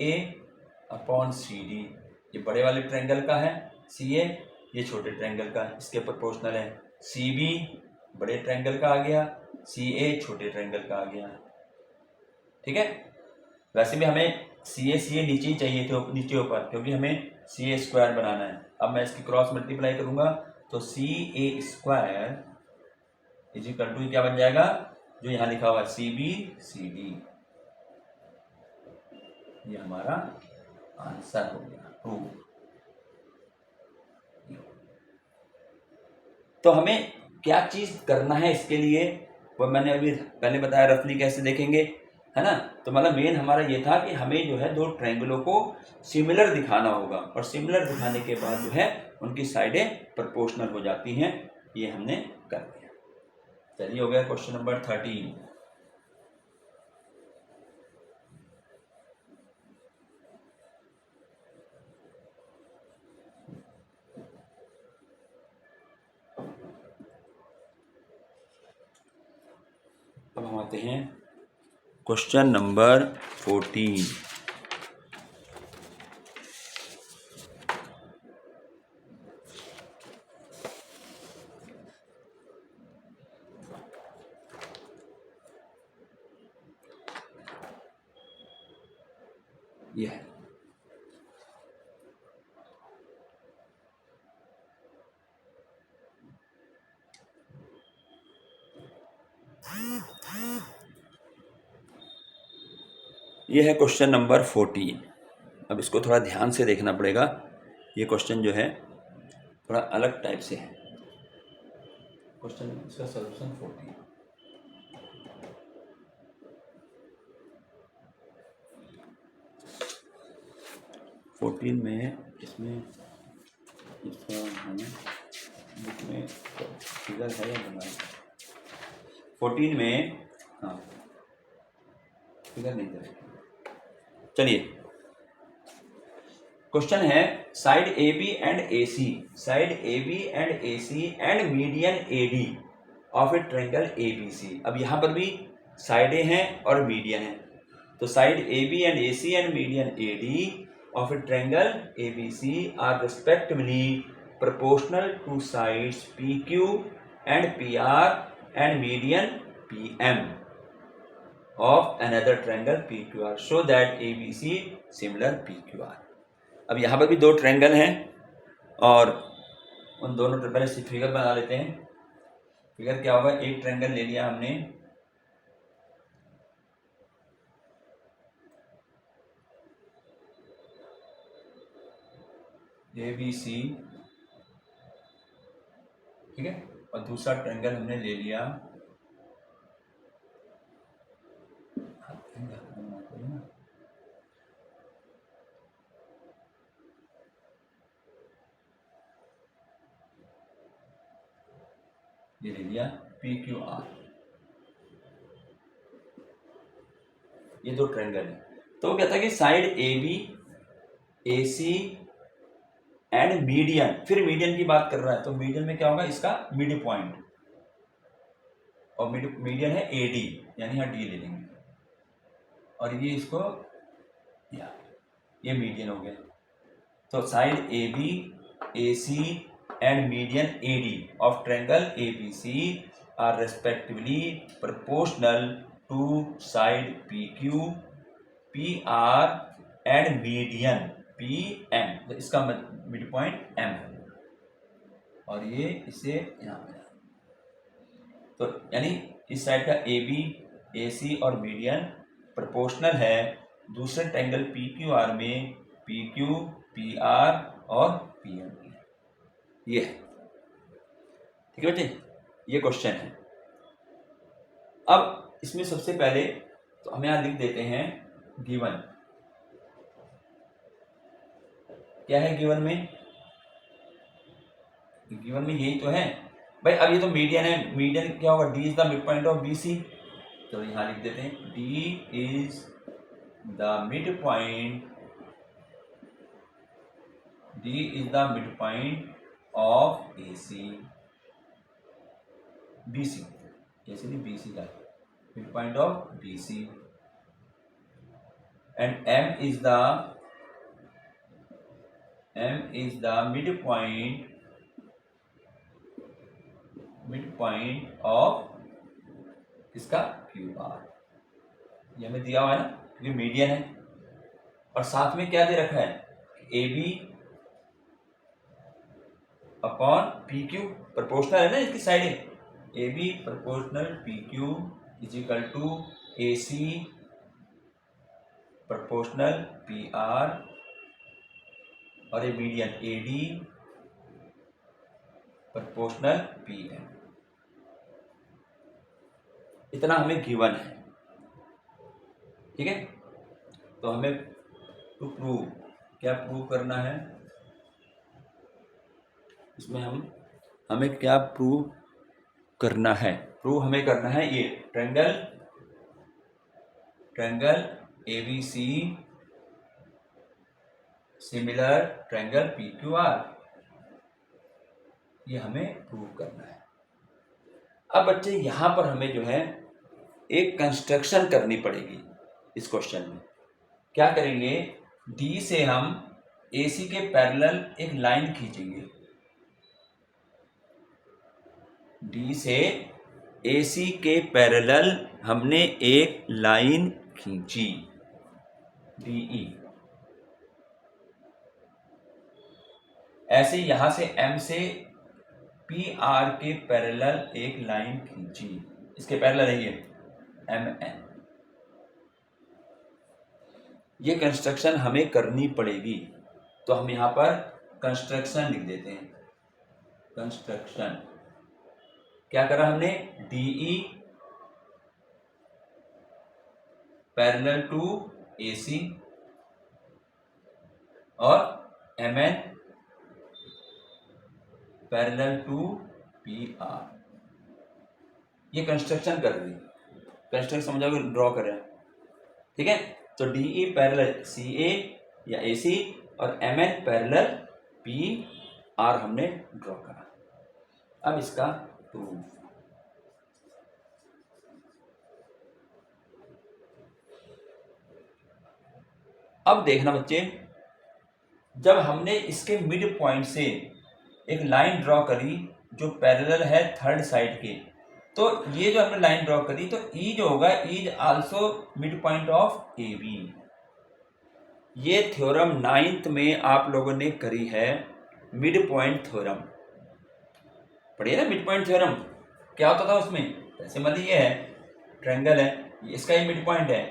ए अपॉन सी डी, ये बड़े वाले ट्रायंगल का है सी ए, ये छोटे ट्रायंगल का है, इसके प्रोपोर्शनल है। सी बी बड़े ट्रायंगल का आ गया, सी ए छोटे ट्रायंगल का आ गया, ठीक है। वैसे भी हमें सी ए नीचे ही चाहिए थे, नीचे ऊपर, क्योंकि हमें सी ए स्क्वायर बनाना है। अब मैं इसकी क्रॉस मल्टीप्लाई करूंगा तो सी A square is equal to क्या बन जाएगा, जो यहाँ लिखा हुआ है सी बी सी डी, ये हमारा आंसर हो गया प्रूव। तो हमें क्या चीज करना है इसके लिए, वो मैंने अभी पहले बताया, रफली कैसे देखेंगे, है ना। तो मतलब मेन हमारा ये था कि हमें जो है दो ट्रायंगलों को सिमिलर दिखाना होगा, और सिमिलर दिखाने के बाद जो है उनकी साइडें प्रोपोर्शनल हो जाती हैं, ये हमने कर दिया। चलिए हो गया क्वेश्चन नंबर 13। अब हम आते हैं क्वेश्चन नंबर 14। ये है क्वेश्चन नंबर 14। अब इसको थोड़ा ध्यान से देखना पड़ेगा, ये क्वेश्चन जो है थोड़ा अलग टाइप से है। क्वेश्चन इसका सॉल्यूशन 14 में, इसमें इसका इसमें फिगर है या बना 14 में, हाँ फिगर नहीं दे। चलिए क्वेश्चन है, side A B and A C, side A B and A C and median A D of a triangle A B C. अब यहाँ पर भी साइडें हैं और मीडियन है, तो side A B and A C and median A D of a triangle A B C are respectively proportional to sides PQ and PR and median PM of another triangle PQR so that ABC similar PQR। अब यहाँ पर भी दो triangle हैं, और उन दोनों पहले से फिगर बना लेते हैं। फिगर क्या होगा, एक ट्रायंगल ले लिया हमने, ABC, ठीक है, और दूसरा ट्रायंगल हमने ले लिया ये ले लिया पी क्यू आर, ये दो ट्रायंगल है। तो वो कहता है कि side A B, A C and median, फिर मीडियन की बात कर रहा है, तो मीडियन में क्या होगा, इसका मिड पॉइंट, और मीडियन है ए डी, यानी यहाँ डी ले लेंगे, और ये इसको ये मीडियन हो गया। तो side A B, A C and median A D of triangle A B C are respectively proportional to side P Q, P R and median P M. तो इसका मिड पॉइंट एम है, और ये इसे यहाँ पे, तो यानी इस साइड का ए बी, ए सी और मीडियन प्रोपोर्शनल है दूसरे ट्रायंगल पी क्यू आर में पी क्यू, पी आर और पी एम। ये है, ठीक है बच्चे, ये क्वेश्चन है। अब इसमें सबसे पहले तो हम यहाँ लिख देते हैं गिवन। क्या है गिवन में? गिवन में यही तो है भाई। अब ये तो मीडियन है, मीडियन क्या होगा, D is the mid point of B C. तो यहां लिख देते हैं D is the mid point, D is the mid point of A C, B C, A C नहीं बी सी का mid point of B C, and M is the mid point of इसका Q R. ये हमें दिया हुआ है ना, क्योंकि मीडियन है, और साथ में क्या दे रखा है, A B upon P Q, proportional है ना इसकी side, A B proportional P Q is equal to A C proportional P R, और ये median A D proportional P M. इतना हमें गिवन है, ठीक है। तो हमें टू प्रूव, क्या प्रूव करना है इसमें, हमें क्या प्रूव करना है, प्रूव हमें करना है ये triangle A B C similar triangle P Q R, ये हमें प्रूव करना है। अब बच्चे यहां पर हमें जो है एक कंस्ट्रक्शन करनी पड़ेगी इस क्वेश्चन में। क्या करेंगे, डी से हम ए सी के पैरेलल एक लाइन खींचेंगे, डी से ए सी के पैरेलल हमने एक लाइन खींची डीई, ऐसे यहां से एम से पी आर के पैरेलल एक लाइन खींची, इसके पैरेलल है ये एम एन। ये कंस्ट्रक्शन हमें करनी पड़ेगी, तो हम यहां पर कंस्ट्रक्शन लिख देते हैं। कंस्ट्रक्शन क्या करा हमने, DE parallel to A C और M N parallel to P R, ये कंस्ट्रक्शन कर दी। कंस्ट्रक्शन समझोगे, ड्रॉ करें, ठीक है। तो डीई पैरेलल सी ए या ए सी और M N parallel P R हमने ड्रॉ करा। अब इसका प्रूफ, अब देखना बच्चे, जब हमने इसके मिड पॉइंट से एक लाइन ड्रॉ करी जो पैरेलल है थर्ड साइड के, तो ये जो हमने लाइन ड्रॉ करी, तो ई जो होगा, is also mid point of A B. ये थ्योरम 9th में आप लोगों ने करी है, मिड पॉइंट थ्योरम पढ़िए ना। मिड पॉइंट थ्योरम क्या होता था उसमें, जैसे मान लीजिए ये है ट्रायंगल है, इसका ये मिड पॉइंट है,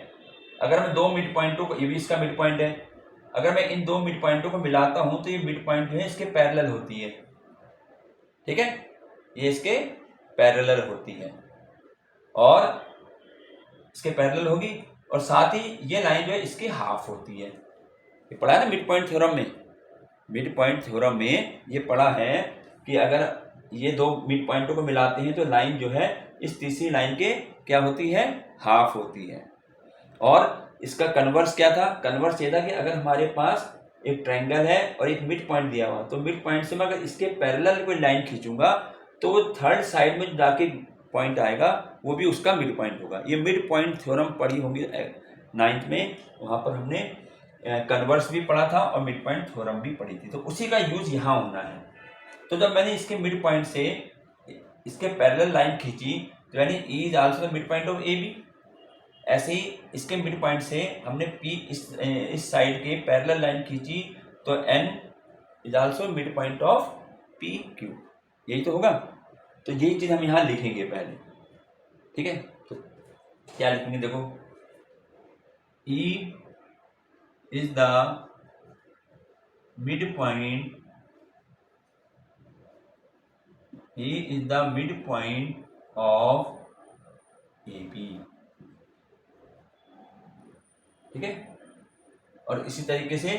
अगर मैं दो मिड पॉइंटों को, ये भी इसका मिड पॉइंट है, अगर मैं इन दो मिड पॉइंटों को मिलाता हूं तो ये मिड पॉइंट जो है इसके पैरेलल होती है, ठीक है, ये इसके पैरेलल होती है, और इसके पैरेलल होगी, और साथ ही ये लाइन जो है इसकी हाफ होती है। ये पढ़ा है ना मिड पॉइंट थ्योरम में, मिड पॉइंट थ्योरम में ये पढ़ा है कि अगर ये दो मिड पॉइंटों को मिलाते हैं तो लाइन जो है इस तीसरी लाइन के क्या होती है, हाफ होती है। और इसका कन्वर्स क्या था, कन्वर्स ये था कि अगर हमारे पास एक ट्रायंगल है और एक मिड पॉइंट दिया हुआ, तो मिड पॉइंट से मैं अगर इसके पैरेलल कोई लाइन खींचूंगा तो वो थर्ड साइड में जाके पॉइंट आएगा, वो भी उसका मिड पॉइंट होगा। ये मिड पॉइंट थ्योरम पढ़ी होंगी 9th में, वहाँ पर हमने कन्वर्स भी पढ़ा था और मिड पॉइंट थ्योरम भी पढ़ी थी, तो उसी का यूज यहाँ होना है। तो जब मैंने इसके मिड पॉइंट से इसके पैरेलल लाइन खींची तो यानी E is also mid point of A B. ऐसे ही इसके मिड पॉइंट से हमने पी इस साइड के पैरेलल लाइन खींची तो N is also mid point of P Q, यही तो होगा। तो यही चीज़ हम यहाँ लिखेंगे पहले, ठीक है। तो क्या लिखेंगे, देखो E is the mid point, E is the midpoint of AB, ठीक है। और इसी तरीके से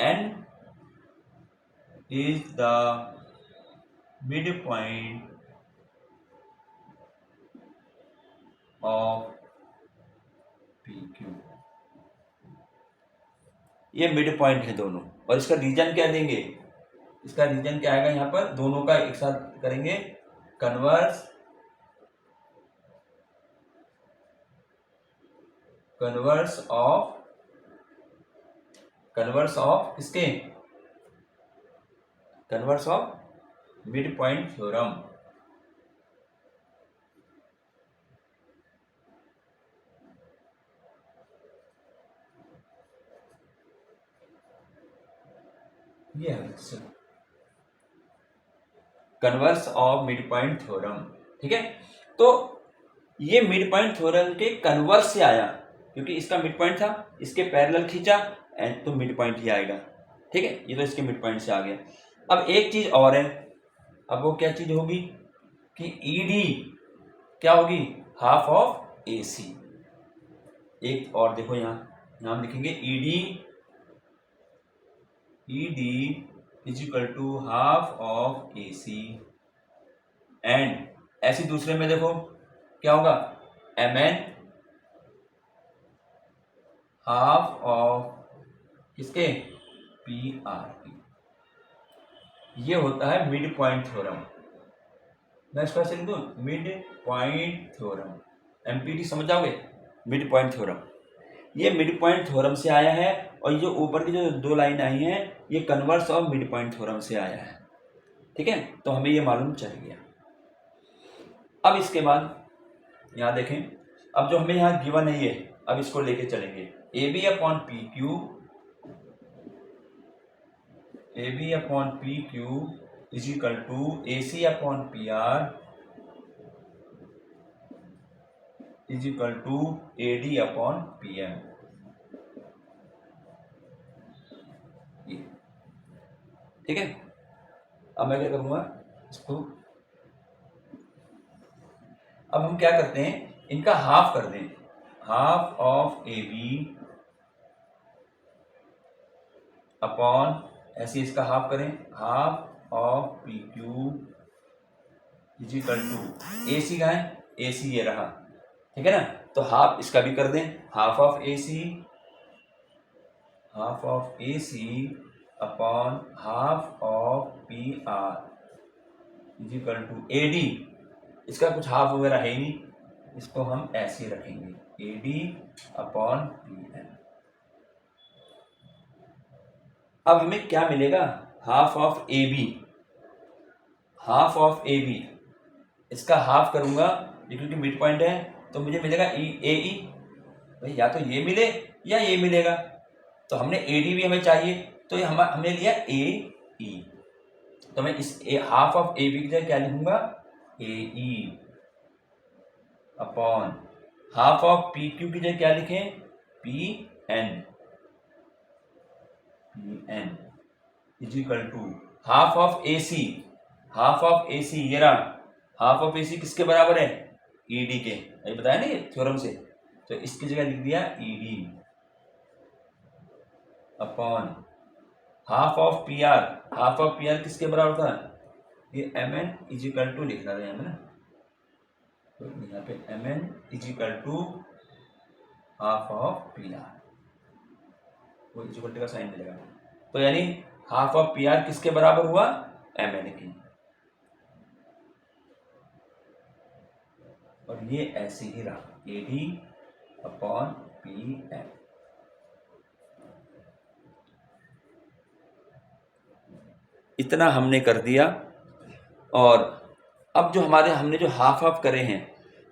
N is the midpoint of PQ, ये मिड पॉइंट है दोनों। और इसका रीजन क्या देंगे, इसका रीजन क्या आएगा, यहाँ पर दोनों का एक साथ करेंगे, कन्वर्स ऑफ किसके, converse of mid point theorem. ये है converse of mid point theorem, ठीक है। तो ये मिड पॉइंट थ्योरम के कन्वर्स से आया, क्योंकि इसका मिड पॉइंट था, इसके पैरेलल खींचा एंड तो मिड पॉइंट ही आएगा, ठीक है। ये तो इसके मिड पॉइंट से आ गया। अब एक चीज और है, अब वो क्या चीज होगी कि ईडी क्या होगी, हाफ ऑफ AC। एक और देखो यहाँ हम लिखेंगे ED is equal to half of AC and ऐसे दूसरे में देखो क्या होगा, MN हाफ ऑफ किसके, PRP। ये होता है मिड पॉइंट थ्योरम। मैं इसका लिख दूं मिड पॉइंट थ्योरम, MPT समझ जाओगे, मिड पॉइंट थ्योरम। ये मिड पॉइंट थ्योरम से आया है और ये जो ऊपर की जो दो लाइन आई हैं ये converse of mid point theorem से आया है, ठीक है। तो हमें ये मालूम चल गया। अब इसके बाद यहाँ देखें, अब जो हमें यहाँ गिवन है ये, अब इसको लेके चलेंगे AB upon PQ is equal to AC upon PR is equal to AD upon PM, ठीक है। अब मैं क्या करूँगा इसको, अब हम क्या करते हैं, इनका हाफ कर दें, हाफ ऑफ AB अपॉन ऐसे इसका हाफ करें, half of PQ is equal to AC का है, AC ये रहा, ठीक है ना। तो हाफ इसका भी कर दें, half of AC upon half of PR is equal to AD। इसका कुछ हाफ वगैरह है ही नहीं, इसको हम ऐसे ही रखेंगे AD अपॉन PM। अब हमें क्या मिलेगा, हाफ ऑफ AB, इसका हाफ करूंगा क्योंकि मिड पॉइंट है तो मुझे मिलेगा AE। भाई या तो ये मिले या ये मिलेगा, तो हमने AD भी हमें चाहिए, तो ये हमने लिया AE। तो मैं इस हाफ ऑफ AB की जगह क्या लिखूंगा, AE upon half of PQ की जगह क्या लिखें, PN is equal to half of AC ये रहा, हाफ ऑफ AC किसके बराबर है, ED के, ये बताया ना ये थ्योरम से, तो इसकी जगह लिख दिया ED upon half of PR किसके बराबर था, ये एम एन इजिकल टू लिखना था यहाँ पे ना, तो यहाँ पे M N is equal to half of P R, वो इजिकल टू का साइन मिलेगा। तो यानी हाफ ऑफ पी आर किसके बराबर हुआ, एम एन की। और ये ऐसे ही रहा A D upon P M. इतना हमने कर दिया। और अब जो हमने जो हाफ हाफ करे हैं,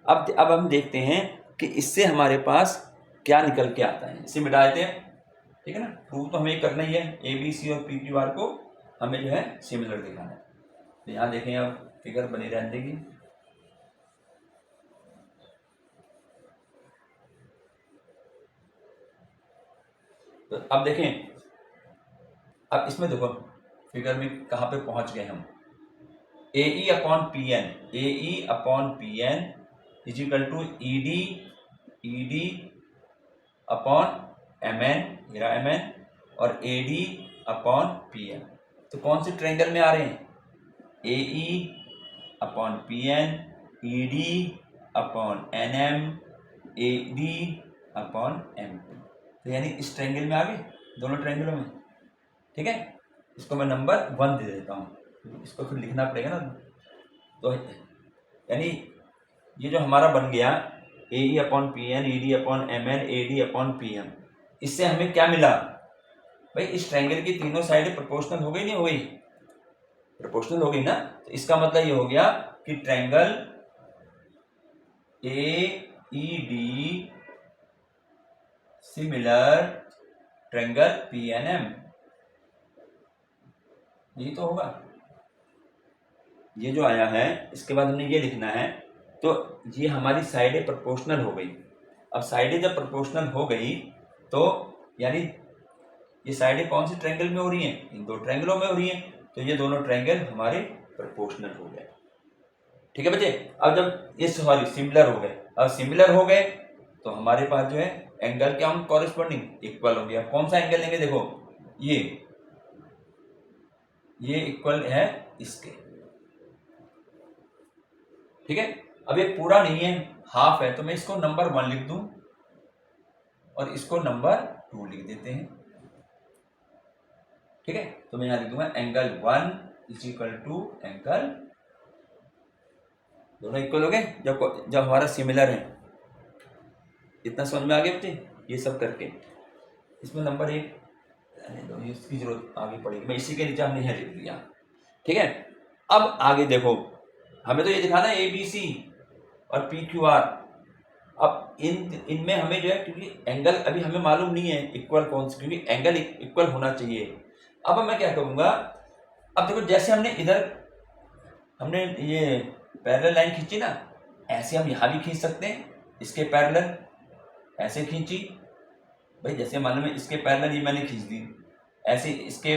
अब हम देखते हैं कि इससे हमारे पास क्या निकल के आता है। इसे मिटा देते हैं, ठीक है ना। प्रूव तो हमें करना ही है, ए बी सी और पी क्यू आर को हमें जो है सिमिलर दिखाना है। तो यहाँ देखें, अब फिगर बनी रहने देगी। तो अब देखें, अब इसमें देखो फिगर में कहाँ पे पहुंच गए हम। A E upon P N, A E upon P N is equal to E D upon M N, मेरा एम एन, और A D upon P N. तो कौन से ट्रायंगल में आ रहे हैं, A E upon P N, E D upon N M, A D upon M P. तो यानी इस ट्रायंगल में आ गए, दोनों ट्रायंगलों में, ठीक है। इसको मैं नंबर 1 दे देता हूँ, इसको फिर लिखना पड़ेगा ना। तो यानी ये जो हमारा बन गया A E upon P N, E D upon M N, A D upon P M, इससे हमें क्या मिला भाई, इस ट्रायंगल की तीनों साइडें प्रोपोर्शनल हो गई, नहीं हो गई, प्रोपोर्शनल हो गई ना। तो इसका मतलब ये हो गया कि triangle A E D similar triangle P N M, यही तो होगा। ये जो आया है, इसके बाद हमने ये लिखना है। तो ये हमारी साइडें प्रोपोर्शनल हो गई। अब साइडें जब प्रोपोर्शनल हो गई तो यानी ये साइडें कौन से ट्रायंगल में हो रही हैं, इन दो ट्रायंगलों में हो रही हैं। तो ये दोनों ट्रायंगल हमारे प्रोपोर्शनल हो गए, ठीक है बच्चे। अब जब ये सिमिलर हो गए, अब सिमिलर हो गए तो हमारे पास जो है एंगल क्या हम कॉरेस्पॉन्डिंग इक्वल हो गया। कौन सा एंगल लेंगे, देखो ये इक्वल है इसके, ठीक है। अब ये पूरा नहीं है, हाफ है, तो मैं इसको नंबर 1 लिख दूं और इसको नंबर 2 लिख देते हैं, ठीक है। तो मैं यहां लिख दूंगा angle 1 is equal to angle, दोनों इक्वल हो गए जब हमारा सिमिलर है। इतना समझ में आ गया बच्चे, ये सब करके इसमें नंबर 1 इसकी जरूरत आगे पड़ेगी, मैं इसी के नीचे हमने यह लिख दिया, ठीक है। अब आगे देखो, हमें तो ये दिखाना है ए बी सी और पी क्यू आर। अब इनमें हमें जो है, क्योंकि एंगल अभी हमें मालूम नहीं है इक्वल कौन सा, क्योंकि एंगल इक्वल होना चाहिए। अब मैं क्या करूँगा, अब देखो जैसे हमने ये पैरेलल लाइन खींची ना, ऐसे हम यहाँ भी खींच सकते हैं, इसके पैरेलल ऐसे खींची भाई, जैसे मालूम है इसके पैरेलल ये मैंने खींच दी, ऐसे इसके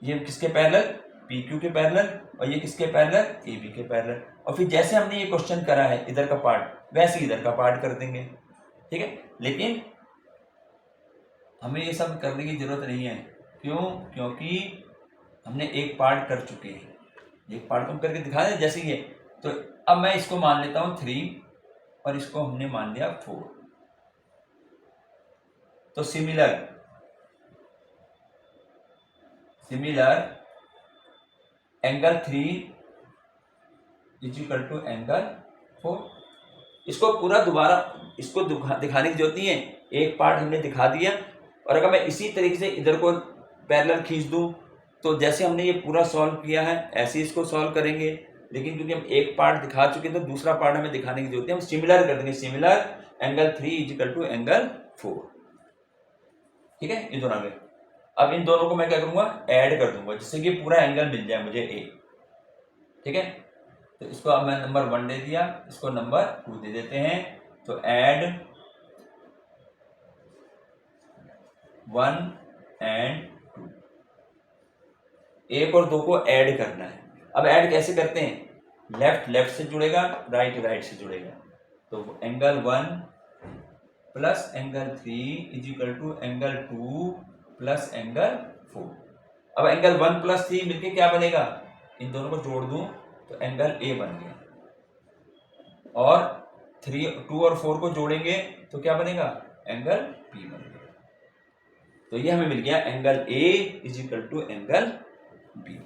ये किसके पैरेलल, पी क्यू के पैरेलल, और ये किसके पैरेलल, ए बी के पैरेलल। और फिर जैसे हमने ये क्वेश्चन करा है इधर का पार्ट, वैसे इधर का पार्ट कर देंगे, ठीक है। लेकिन हमें ये सब करने की जरूरत नहीं है, क्यों, क्योंकि हमने एक पार्ट कर चुके हैं, एक पार्ट हम करके दिखा दें जैसे ये। तो अब मैं इसको मान लेता हूँ 3 और इसको हमने मान लिया 4। तो similar angle 3 is equal to angle 4। इसको पूरा दोबारा इसको दिखाने की जरूरत नहीं है, एक पार्ट हमने दिखा दिया। और अगर मैं इसी तरीके से इधर को पैरेलल खींच दूं, तो जैसे हमने ये पूरा सॉल्व किया है ऐसे इसको सॉल्व करेंगे। लेकिन क्योंकि हम एक पार्ट दिखा चुके हैं तो दूसरा पार्ट हमें दिखाने की जरूरत है, हम सिमिलर कर देंगे, similar angle 3 is equal to angle 4, ठीक है। ये दोनों आ गए। अब इन दोनों को मैं क्या करूंगा, ऐड कर दूंगा, जिससे कि पूरा एंगल मिल जाए मुझे ए, ठीक है। तो इसको अब मैं नंबर 1 दे दिया, इसको नंबर 2 दे देते हैं। तो ऐड 1 एंड 2, 1 और 2 को ऐड करना है। अब ऐड कैसे करते हैं, लेफ्ट से जुड़ेगा, राइट से जुड़ेगा। तो angle 1 plus angle 3 is equal to angle 2 plus angle 4। अब एंगल 1 प्लस 3 मिलके क्या बनेगा, इन दोनों को जोड़ दूं तो एंगल ए बन गया, और 2 और 4 को जोड़ेंगे तो क्या बनेगा, एंगल बी बन गया। तो ये हमें मिल गया angle A is equal to angle B.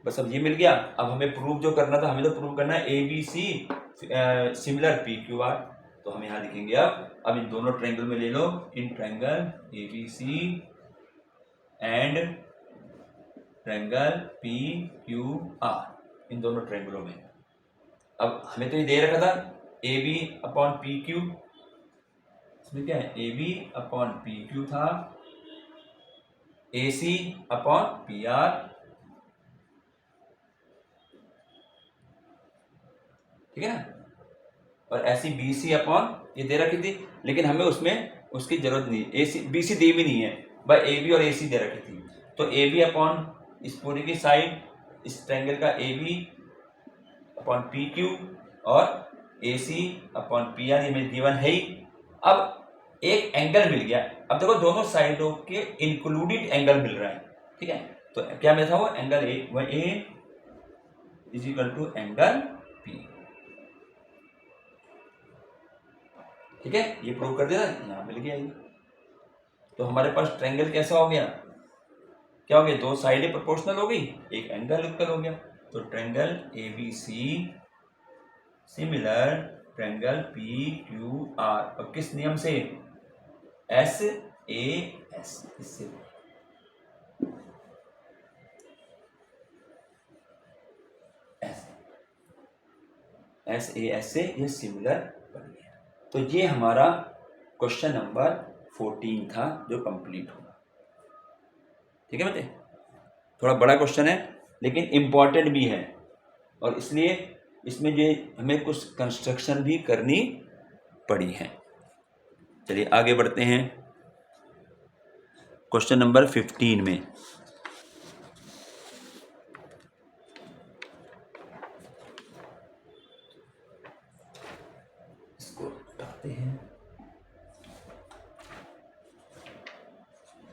बस अब ये मिल गया। अब हमें प्रूव जो करना था, हमें तो प्रूव करना है A B C similar P Q R. तो हम यहाँ लिखेंगे अब इन दोनों ट्रायंगल में ले लो, in triangle A B C and triangle P Q R, इन दोनों ट्रायंगलों में। अब हमें तो ये दे रखा था A B upon P Q, इसमें क्या है, A B upon P Q था, A C upon P R, ठीक है ना, और ऐसी बी सी अपॉन ये दे रखी थी, लेकिन हमें उसमें उसकी जरूरत नहीं, ए सी बी सी दी भी नहीं है, बस ए बी और ए सी दे रखी थी। तो ए बी अपॉन इस पूरी की साइड, इस ट्रायंगल का A B upon P Q और A C upon P R, ये मेरी गिवन है ही। अब एक एंगल मिल गया। अब देखो दोनों साइडों के इंक्लूडेड एंगल मिल रहा है, ठीक है। तो क्या मिला था, वो एंगल ए, वह A is equal to angle P, ठीक है। ये प्रूव कर दिया, यहाँ मिल गया ये। तो हमारे पास ट्रायंगल कैसा हो गया, क्या हो गया, दो साइडें प्रोपोर्शनल हो गई, एक एंगल इक्वल हो गया। तो triangle A B C similar triangle P Q R, और किस नियम से, एस ए एस, इससे एस ए एस से ये सिमिलर बन गया। तो ये हमारा क्वेश्चन नंबर 14 था जो कंप्लीट हुआ, ठीक है बेटे। थोड़ा बड़ा क्वेश्चन है लेकिन इम्पॉर्टेंट भी है, और इसलिए इसमें जो हमें कुछ कंस्ट्रक्शन भी करनी पड़ी है। चलिए आगे बढ़ते हैं क्वेश्चन नंबर 15 में। इसको हटाते हैं।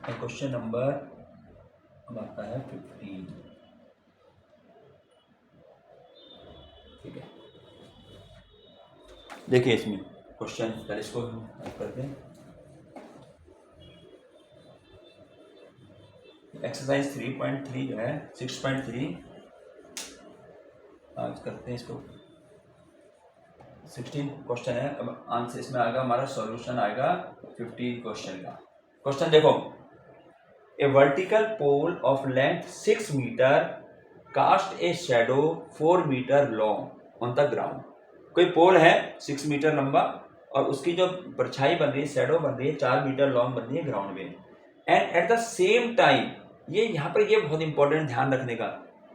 क्वेश्चन नंबर अब आता है 15, ठीक है। देखिए इसमें क्वेश्चन, पहले इसको हल करते हैं। एक्सरसाइज 3.3 जो है 6.3 आज करते हैं इसको। 16 क्वेश्चन है। अब आंसर इसमें आएगा, हमारा सॉल्यूशन आएगा 15 क्वेश्चन का। क्वेश्चन देखो, a vertical pole of length 6 metre cast a shadow 4 metre long on the ground. कोई पोल है 6 मीटर लंबा, और उसकी जो परछाई बन रही है, शैडो बन रही है 4 मीटर लॉन्ग बन रही है ग्राउंड में। And at the same time, ये यहाँ पर ये बहुत इंपॉर्टेंट ध्यान रखने का,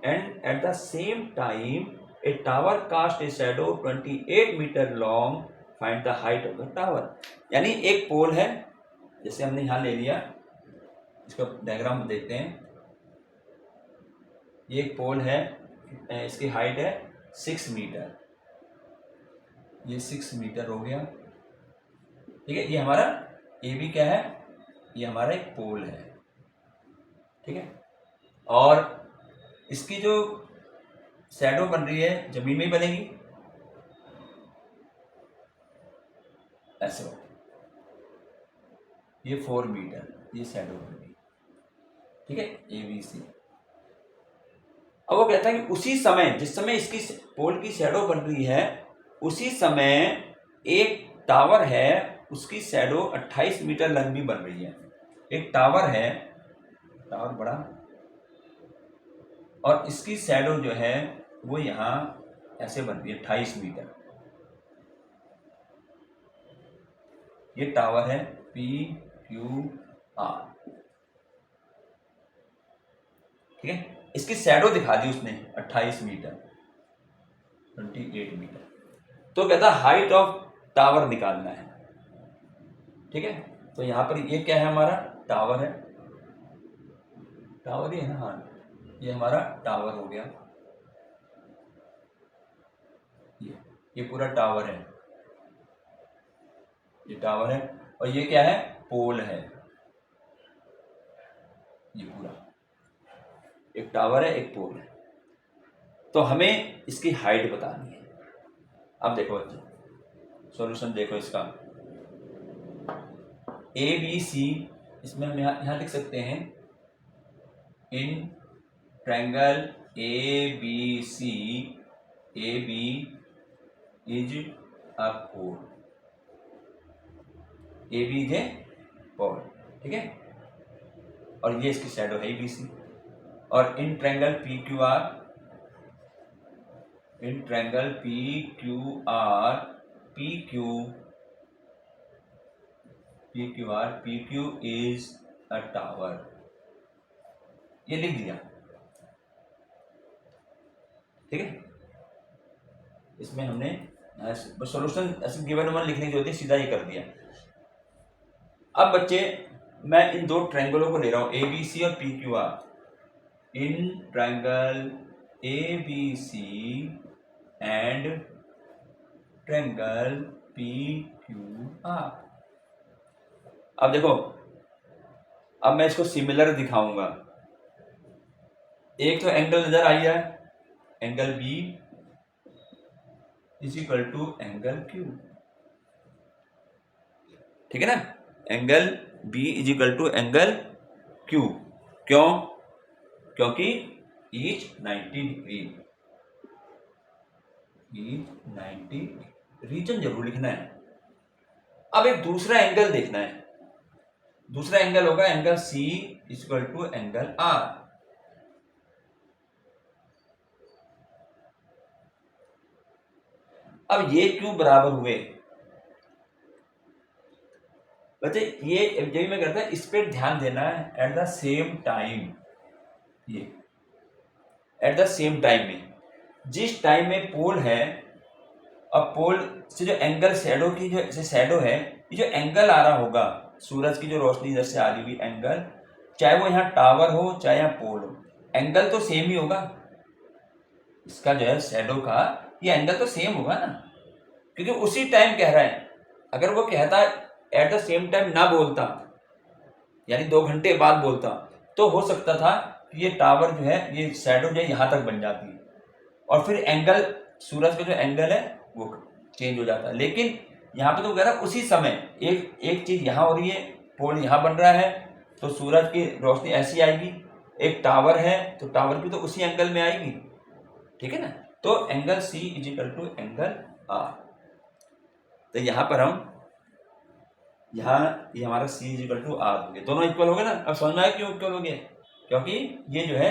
and at the same time a tower cast a shadow 28 metre long, find the height of the tower. यानी एक पोल है, जैसे हमने यहाँ ले लिया, इसका डायग्राम देखते हैं। ये एक पोल है, इसकी हाइट है 6 मीटर, ये 6 मीटर हो गया, ठीक है। ये हमारा ए बी क्या है, ये हमारा एक पोल है, ठीक है। और इसकी जो शैडो बन रही है जमीन में ही बनेगी, ऐसे हो, ये 4 मीटर ये शैडो बनेगी, ठीक है, ए बी सी। अब वो कहता है कि उसी समय, जिस समय इसकी पोल की शैडो बन रही है, उसी समय एक टावर है, उसकी शैडो 28 मीटर लंबी बन रही है। एक टावर है, टावर बड़ा, और इसकी शैडो जो है वो यहाँ ऐसे बन रही है 28 मीटर। ये टावर है पी क्यू आर, ठीक है। इसकी शैडो दिखा दी उसने 28 मीटर, 28 मीटर। तो कहता हाइट ऑफ टावर निकालना है, ठीक है। तो यहाँ पर ये क्या है, हमारा टावर है, टावर ही है ना, हाँ, ये हमारा टावर हो गया, ये पूरा टावर है, ये टावर है, और ये क्या है, पोल है, ये पूरा एक टावर है, एक पोल है, तो हमें इसकी हाइट बतानी है। अब देखो बच्चे सॉल्यूशन देखो इसका, ए बी सी, इसमें हम यहाँ लिख सकते हैं in triangle A B C, A B is a कोर, ए बी इज ए कोर, ठीक है, और ये इसकी शैडो है बी सी। और in triangle P Q R, in triangle P Q are, P Q is a tower, ये लिख दिया, ठीक है। इसमें हमने सॉल्यूशन ऐसे गिवन वन लिखने की जरूरत है, सीधा ये कर दिया। अब बच्चे मैं इन दो ट्रायंगलों को ले रहा हूं, ए बी सी और P Q R. In triangle A B C and triangle P Q R. अब देखो, अब मैं इसको सिमिलर दिखाऊंगा। एक तो एंगल नजर आई है, angle B is equal to angle Q, ठीक है ना। Angle B is equal to angle Q, क्यों? क्योंकि ईच 90 डिग्री, ईच 90 रीजन जरूर लिखना है। अब एक दूसरा एंगल देखना है, दूसरा एंगल होगा angle C is equal to angle R. अब ये क्यों बराबर हुए बच्चे? ये जब मैं करता इस पे ध्यान देना है। एट द सेम टाइम, ये एट द सेम टाइम में, जिस टाइम में पोल है, अब पोल से जो एंगल शैडो की जो शैडो है, ये जो एंगल आ रहा होगा, सूरज की जो रोशनी इधर से आ रही हुई एंगल, चाहे वो यहाँ टावर हो चाहे यहाँ पोल हो, एंगल तो सेम ही होगा। इसका जो है शैडो का ये एंगल तो सेम होगा ना, क्योंकि उसी टाइम कह रहा है। अगर वो कहता एट द सेम टाइम ना बोलता, यानी 2 घंटे बाद बोलता, तो हो सकता था कि ये टावर जो है, ये शैडो जो है यहाँ तक बन जाती और फिर एंगल, सूरज का जो एंगल है वो चेंज हो जाता। लेकिन यहाँ पे तो कह रहा है उसी समय एक चीज यहाँ हो रही है, पोल यहाँ बन रहा है, तो सूरज की रोशनी ऐसी आएगी। एक टावर है तो टावर की तो उसी एंगल में आएगी, ठीक है ना। तो angle C is equal to angle R. तो यहाँ पर हम ये हमारा C is equal to R हो गया, दोनों इक्वल हो गए ना। अब समझ में आया क्यों इक्वल हो गए? क्योंकि ये जो है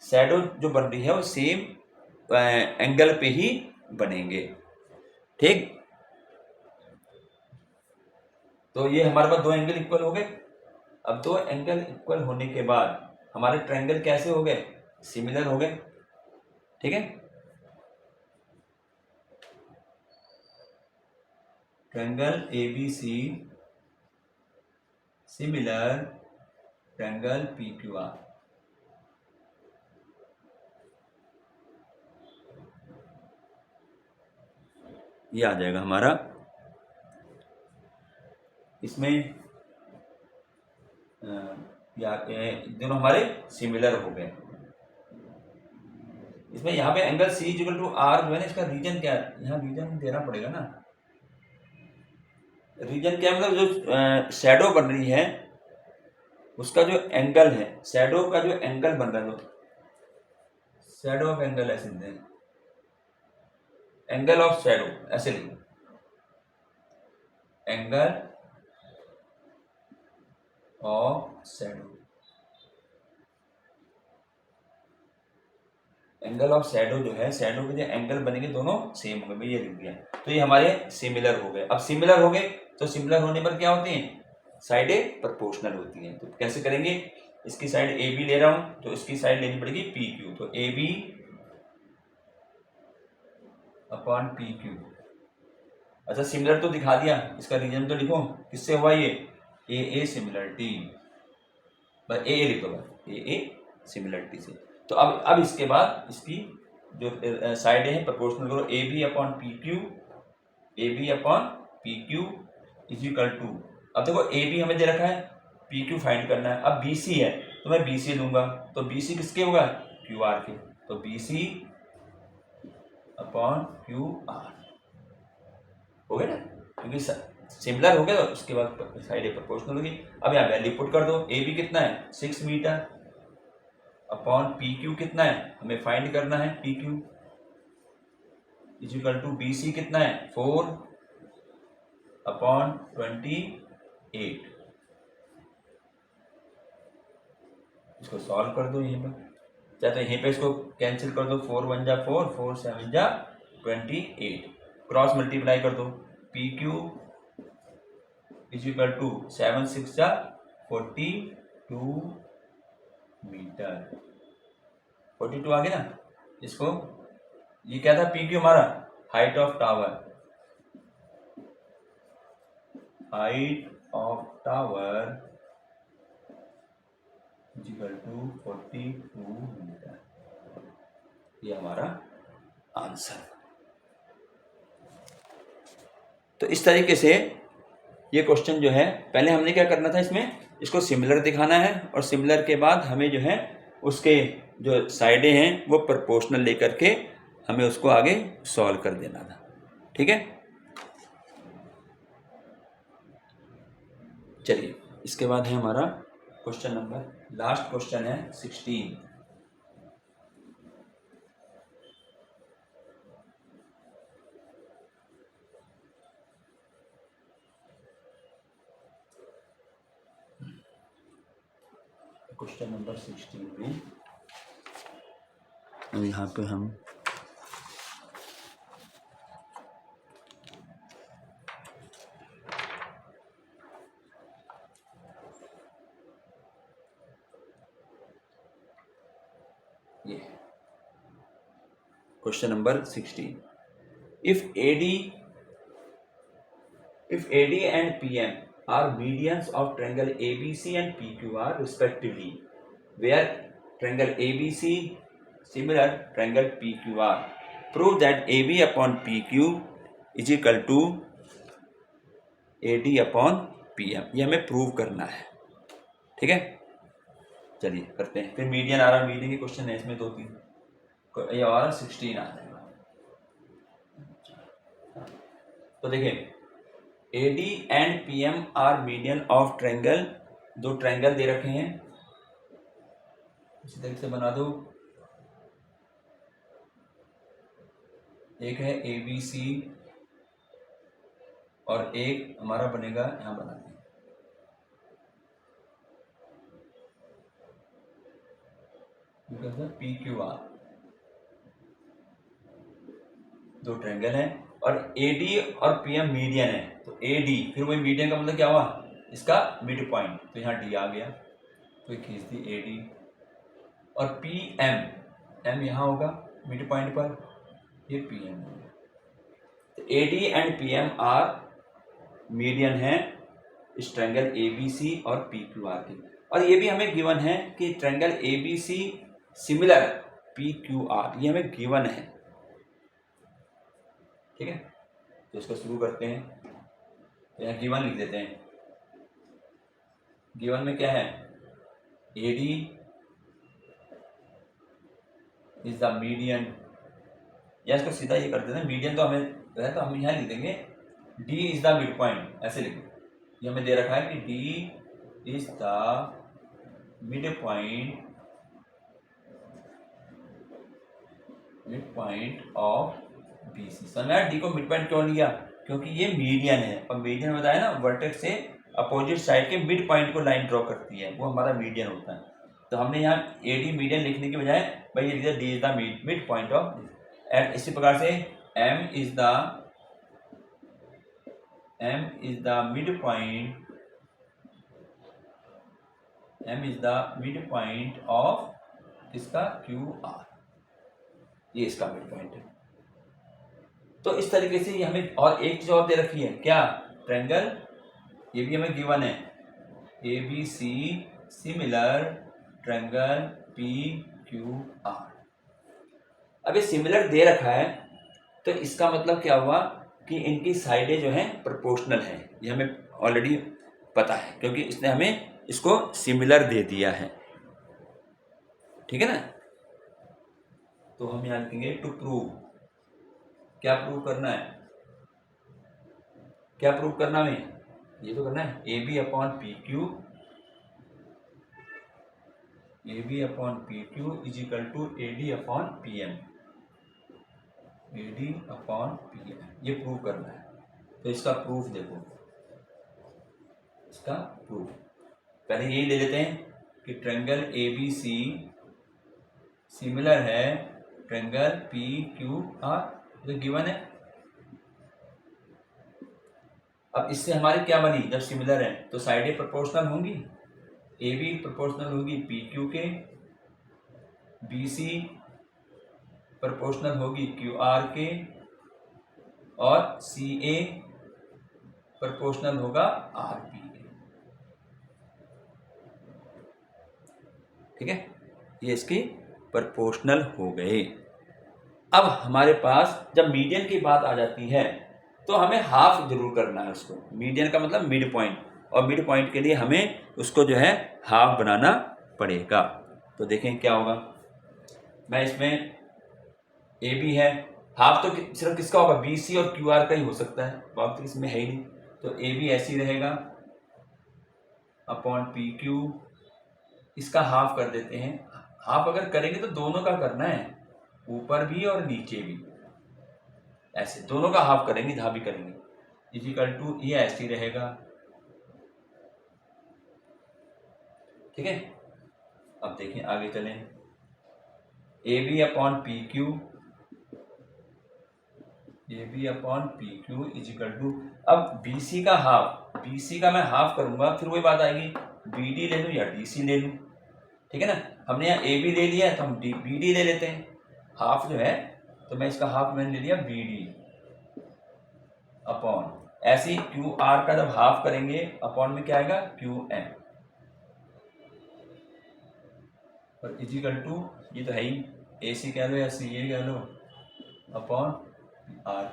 शैडो जो बन रही है वो सेम एंगल पे ही बनेंगे, ठीक। तो ये हमारे पास 2 एंगल इक्वल हो गए। अब 2 एंगल इक्वल होने के बाद हमारे ट्रायंगल कैसे हो गए? सिमिलर हो गए, ठीक है। Triangle A B C similar triangle P Q R. ये आ जाएगा हमारा। इसमें दोनों हमारे सिमिलर हो गए। इसमें यहाँ पे angle C equal to R जो है ना, इसका रीजन क्या है? यहाँ रीजन देना पड़ेगा ना। रीजन क्या मतलब जो शैडो बन रही है उसका जो एंगल है, शैडो का जो एंगल बन रहा है, शैडो ऑफ एंगल ऐसे दें, एंगल ऑफ शैडो ऐसे लिखें, angle of shadow, angle of shadow जो है, शैडो के जो एंगल बनेंगे दोनों सेम होंगे, ये लिख दिया। तो ये हमारे सिमिलर हो गए। अब सिमिलर हो गए तो सिमिलर होने पर क्या होती हैं? साइडें प्रोपोर्शनल होती हैं। तो कैसे करेंगे? इसकी साइड ए बी ले रहा हूं तो इसकी साइड लेनी पड़ेगी पी क्यू। तो A B upon P Q. अच्छा सिमिलर तो दिखा दिया, इसका रीजन तो लिखो, किससे हुआ ये? ए सिमिलरिटी, बस ए लिख दो, ए सिमिलरिटी से। तो अब इसके बाद इसकी जो साइडें हैं प्रोपोर्शनल करो, A B upon P Q, A B upon P Q is equal to, अब देखो ए बी हमें दे रखा है, पी क्यू फाइंड करना है। अब बी सी है तो मैं बी सी लूंगा, तो बी सी किसके होगा? क्यू आर के। तो B C upon Q R, हो गया ना, क्योंकि सिमिलर हो गया तो उसके बाद साइड प्रोपोर्शनल होगी। अब यहाँ वैल्यू पुट कर दो, ए बी कितना है 6 मीटर, अपॉन पी क्यू कितना है हमें फाइंड करना है, P Q is equal to B C कितना है 4 अपॉन 28। इसको सॉल्व कर दो यहीं पर, चाहे तो यहीं पे इसको कैंसिल कर दो, 4 1 जा 4, 4 7 जा 28, क्रॉस मल्टीप्लाई कर दो, P Q is equal to 7 6 जा 42 मीटर, 42 आ गया ना। इसको ये क्या था, पी क्यू हमारा height of tower, height of tower equal to 42 metre, ये हमारा आंसर। तो इस तरीके से ये क्वेश्चन जो है, पहले हमने क्या करना था, इसमें इसको सिमिलर दिखाना है और सिमिलर के बाद हमें जो है उसके जो साइडें हैं वो प्रोपोर्शनल लेकर के हमें उसको आगे सॉल्व कर देना था। ठीक है, चलिए इसके बाद है हमारा क्वेश्चन नंबर, लास्ट क्वेश्चन है 16। क्वेश्चन नंबर 16 में यहाँ पे हम ये question number 16, if AD and PM are medians of triangle ABC and PQR respectively, where triangle ABC similar triangle PQR, prove that AB upon PQ is equal to AD upon PM, ये हमें prove करना है। ठीक है, चलिए करते हैं। फिर मीडियन आ रहा, मीडियन के क्वेश्चन है इसमें 2-3, ये और 16 आ जाएगा। तो देखिए, AD and PM are median of triangle, दो ट्रायंगल दे रखे हैं, इसी तरीके से बना दो, एक है ABC और एक हमारा बनेगा, यहाँ बना दें PQR, दो ट्रायंगल हैं और AD और PM मीडियन है। तो AD फिर वही मीडियन का मतलब क्या हुआ, इसका मिड पॉइंट, तो यहाँ D आ गया, तो खींच दी AD, और PM यहाँ होगा मिड पॉइंट पर, ये PM होगा। तो AD and PM are median है इस ट्रायंगल ABC और PQR की, और ये भी हमें गिवन है कि ट्रायंगल ABC सिमिलर PQR, ये हमें गिवन है। ठीक है, तो इसको शुरू करते हैं। तो यहाँ गिवन लिख देते हैं, गिवन में क्या है, AD इज द मीडियन, या इसको सीधा ये कर देते हैं, मीडियन तो हमें है तो हम यहाँ लिख देंगे D is the mid point, ऐसे लिखें, ये हमें दे रखा है कि D is the mid point of BC। समझ D को मिड पॉइंट क्यों लिया, क्योंकि ये मीडियन है, और मीडियन बताया ना, वर्टेक्स से अपोजिट साइड के मिड पॉइंट को लाइन ड्रॉ करती है, वो हमारा मीडियन होता है। तो हमने यहाँ AD मीडियन लिखने की बजाय भाई ये लिख दिया D is the mid point of, and इसी प्रकार से M is the mid point of इसका QR, ये इसका मिड पॉइंट है। तो इस तरीके से ये हमें, और एक चीज और दे रखी है, क्या, ट्रायंगल, ये भी हमें गिवन है, ABC सिमिलर ट्रायंगल PQR। अब ये सिमिलर दे रखा है, तो इसका मतलब क्या हुआ कि इनकी साइडें जो हैं प्रोपोर्शनल हैं, ये हमें ऑलरेडी पता है, क्योंकि इसने हमें इसको सिमिलर दे दिया है। ठीक है ना, तो हम यहाँ लिखेंगे टू प्रूव क्या प्रूव करना है, क्या प्रूव करना है, ये तो करना है A B upon P Q, A B upon P Q is equal to A D upon P M, A D upon P M, ये प्रूव करना है। तो इसका प्रूफ देखो, इसका प्रूफ पहले यही ले लेते हैं कि triangle A B C similar है ट्रायंगल पी क्यू आर, जो गिवन है। अब इससे हमारी क्या बनी, जब सिमिलर है तो साइडें प्रोपोर्शनल होंगी, ए बी प्रोपोर्शनल होगी पी क्यू के, बी सी प्रोपोर्शनल होगी क्यू आर के, और सी ए प्रोपोर्शनल होगा आर पी के। ठीक है, ये इसकी प्रोपोर्शनल हो गए। अब हमारे पास जब मीडियन की बात आ जाती है तो हमें हाफ जरूर करना है उसको, मीडियन का मतलब मिड पॉइंट, और मिड पॉइंट के लिए हमें उसको जो है हाफ बनाना पड़ेगा। तो देखें क्या होगा, मैं इसमें ए बी है, हाफ तो सिर्फ किसका होगा, बी सी और क्यू आर का ही हो सकता है, बाकी तो इसमें है ही नहीं। तो ए बी ऐसी रहेगा अपॉन पी क्यू, इसका हाफ कर देते हैं। हाफ अगर करेंगे तो दोनों का करना है, ऊपर भी और नीचे भी, ऐसे दोनों का हाफ करेंगे जहां भी करेंगे, इक्वल टू ये ऐसे ही रहेगा। ठीक है, अब देखें आगे चलें, A B upon P Q, A B upon P Q is equal to, अब बी सी का हाफ, बी सी का मैं हाफ करूंगा, फिर वही बात आएगी बी डी ले लूँ या डी सी ले लूँ। ठीक है ना, हमने यहाँ ए बी ले लिया है तो हम बी डी ले लेते हैं, हाफ जो है, तो मैं इसका हाफ मैंने ले लिया बी डी अपॉन, ऐसे ही क्यू आर का जब हाफ करेंगे अपॉन में क्या आएगा क्यू एम, और इजिकल टू ये तो है ही, ए सी कह लो या सी ए कह लो अपॉन आर।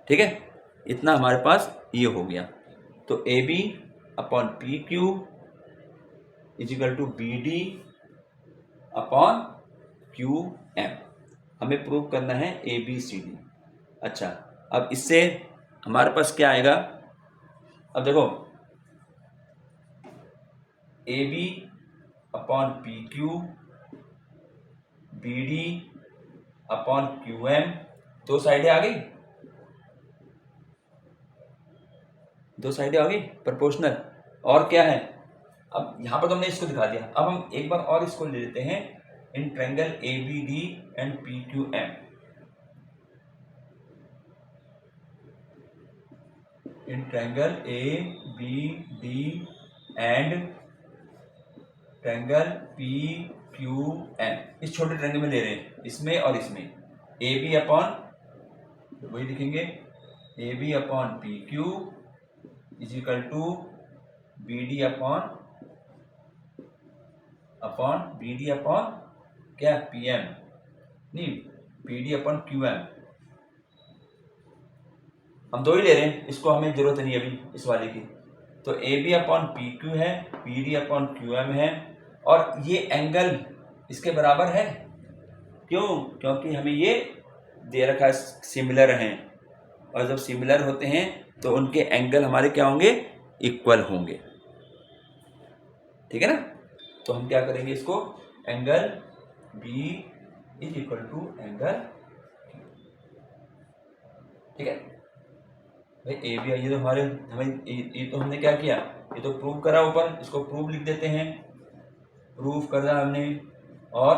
ठीक है, इतना हमारे पास ये हो गया। तो A B upon P Q is equal to B D upon Q M, हमें प्रूव करना है ए बी सी डी। अच्छा, अब इससे हमारे पास क्या आएगा, अब देखो A B upon P Q, B D upon Q M, दो साइडें आ गई, दो साइडें आ गई प्रोपोर्शनल। और क्या है, अब यहां पर तो हमने इसको दिखा दिया, अब हम एक बार और इसको ले लेते हैं in triangle A B D and P Q M, in triangle A B D and triangle P Q M, इस छोटे ट्रायंगल में ले रहे हैं, इसमें और इसमें, ए बी अपॉन वही लिखेंगे A B upon P Q is equal to B D upon B D upon क्या पी एम, नहीं B D upon Q M, हम दो ही ले रहे हैं, इसको हमें जरूरत नहीं अभी इस वाले की। तो A B upon P Q है, P D upon Q M है, और ये एंगल इसके बराबर है, क्यों, क्योंकि हमें ये दे रखा है सिमिलर हैं, और जब सिमिलर होते हैं तो उनके एंगल हमारे क्या होंगे, इक्वल होंगे। ठीक है ना, तो हम क्या करेंगे, इसको angle B is equal to angle, ठीक है भाई, ए बी, ये तो हमारे हमें ये तो हमने क्या किया, ये तो प्रूव करा ऊपर, इसको प्रूव लिख देते हैं, प्रूव करा हमने, और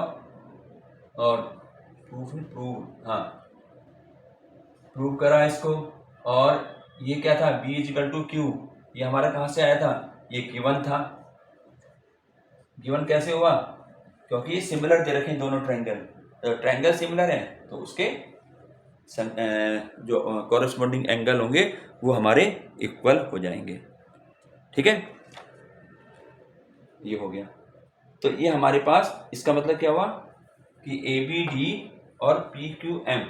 हाँ प्रूव करा इसको। और ये क्या था, b इजिकल टू क्यू, ये हमारा कहाँ से आया था, ये गिवन था। गिवन कैसे हुआ, क्योंकि ये सिमिलर दे रखे हैं दोनों ट्रायंगल, ट्रायंगल सिमिलर है तो उसके जो कॉरेस्पॉन्डिंग एंगल होंगे वो हमारे इक्वल हो जाएंगे। ठीक है, ये हो गया। तो ये हमारे पास, इसका मतलब क्या हुआ कि ए बी डी और पी क्यू एम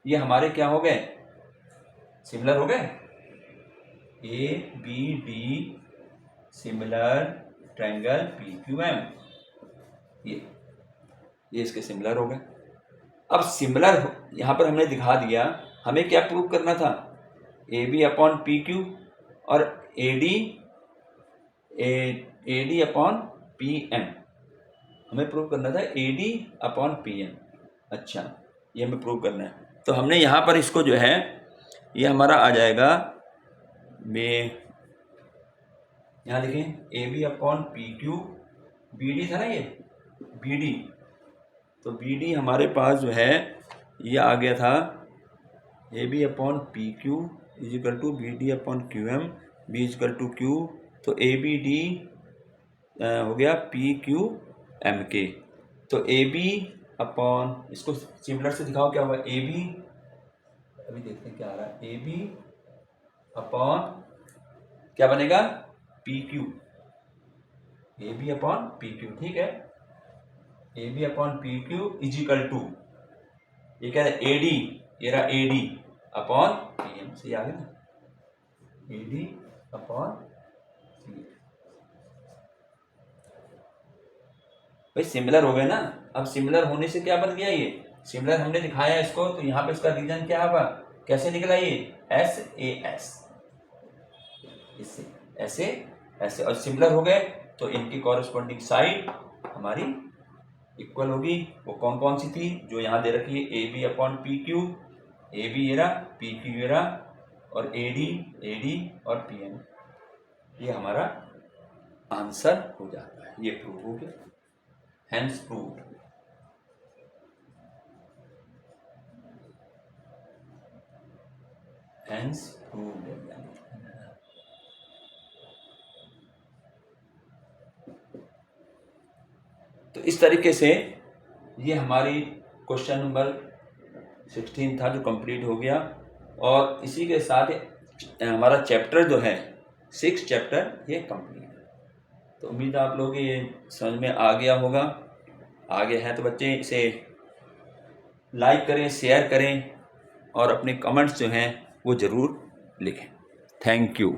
ये हमारे क्या हो गए, सिमिलर हो गए, A B D similar triangle P Q M, ये ये इसके सिमिलर हो गए। अब सिमिलर यहाँ पर हमने दिखा दिया, हमें क्या प्रूव करना था, A B upon P Q और A D upon P M, हमें प्रूव करना था A D upon P M. अच्छा, ये हमें प्रूव करना है। तो हमने यहाँ पर इसको जो है, ये हमारा आ जाएगा, यहाँ देखें A B upon P Q, B D था ना, ये बी डी, तो बी डी हमारे पास जो है ये आ गया था A B upon P Q is equal to B D upon Q M, B is equal to Q, तो ए बी डी हो गया पी क्यू एम के। तो ए बी अपॉन, इसको सिमिलर से दिखाओ क्या हुआ, ए बी, अभी देखते हैं क्या आ रहा है, ए बी अपॉन क्या बनेगा, P Q, A B upon P Q, ठीक है, A B upon P Q is equal to, ये क्या है, ए डी, ये रहा A D upon P M, से आ गया ना, A D upon P M. भाई सिमिलर हो गए ना। अब सिमिलर होने से क्या बन गया, ये सिमिलर हमने दिखाया इसको, तो यहाँ पे इसका रीजन क्या होगा, कैसे निकला ये, एस ए एस, इससे ऐसे ऐसे, और सिमिलर हो गए तो इनकी कॉरेस्पॉन्डिंग साइड हमारी इक्वल होगी। वो कौन कौन सी थी, जो यहाँ दे रखी है, A B upon P Q, A B ये रहा, पी क्यू ये रहा, और ए डी और पी एम, ये हमारा आंसर हो जाता है। ये प्रूव हो गया, हैंस प्रूव्ड। Hence proved. तो इस तरीके से ये हमारी क्वेश्चन नंबर 16 था, जो कंप्लीट हो गया। और इसी के साथ हमारा चैप्टर जो है 6 चैप्टर ये कंप्लीट है। तो उम्मीद है आप लोगों को ये समझ में आ गया होगा। आगे है तो बच्चे इसे लाइक करें, शेयर करें और अपने कमेंट्स जो हैं वो ज़रूर लिखें। Thank you.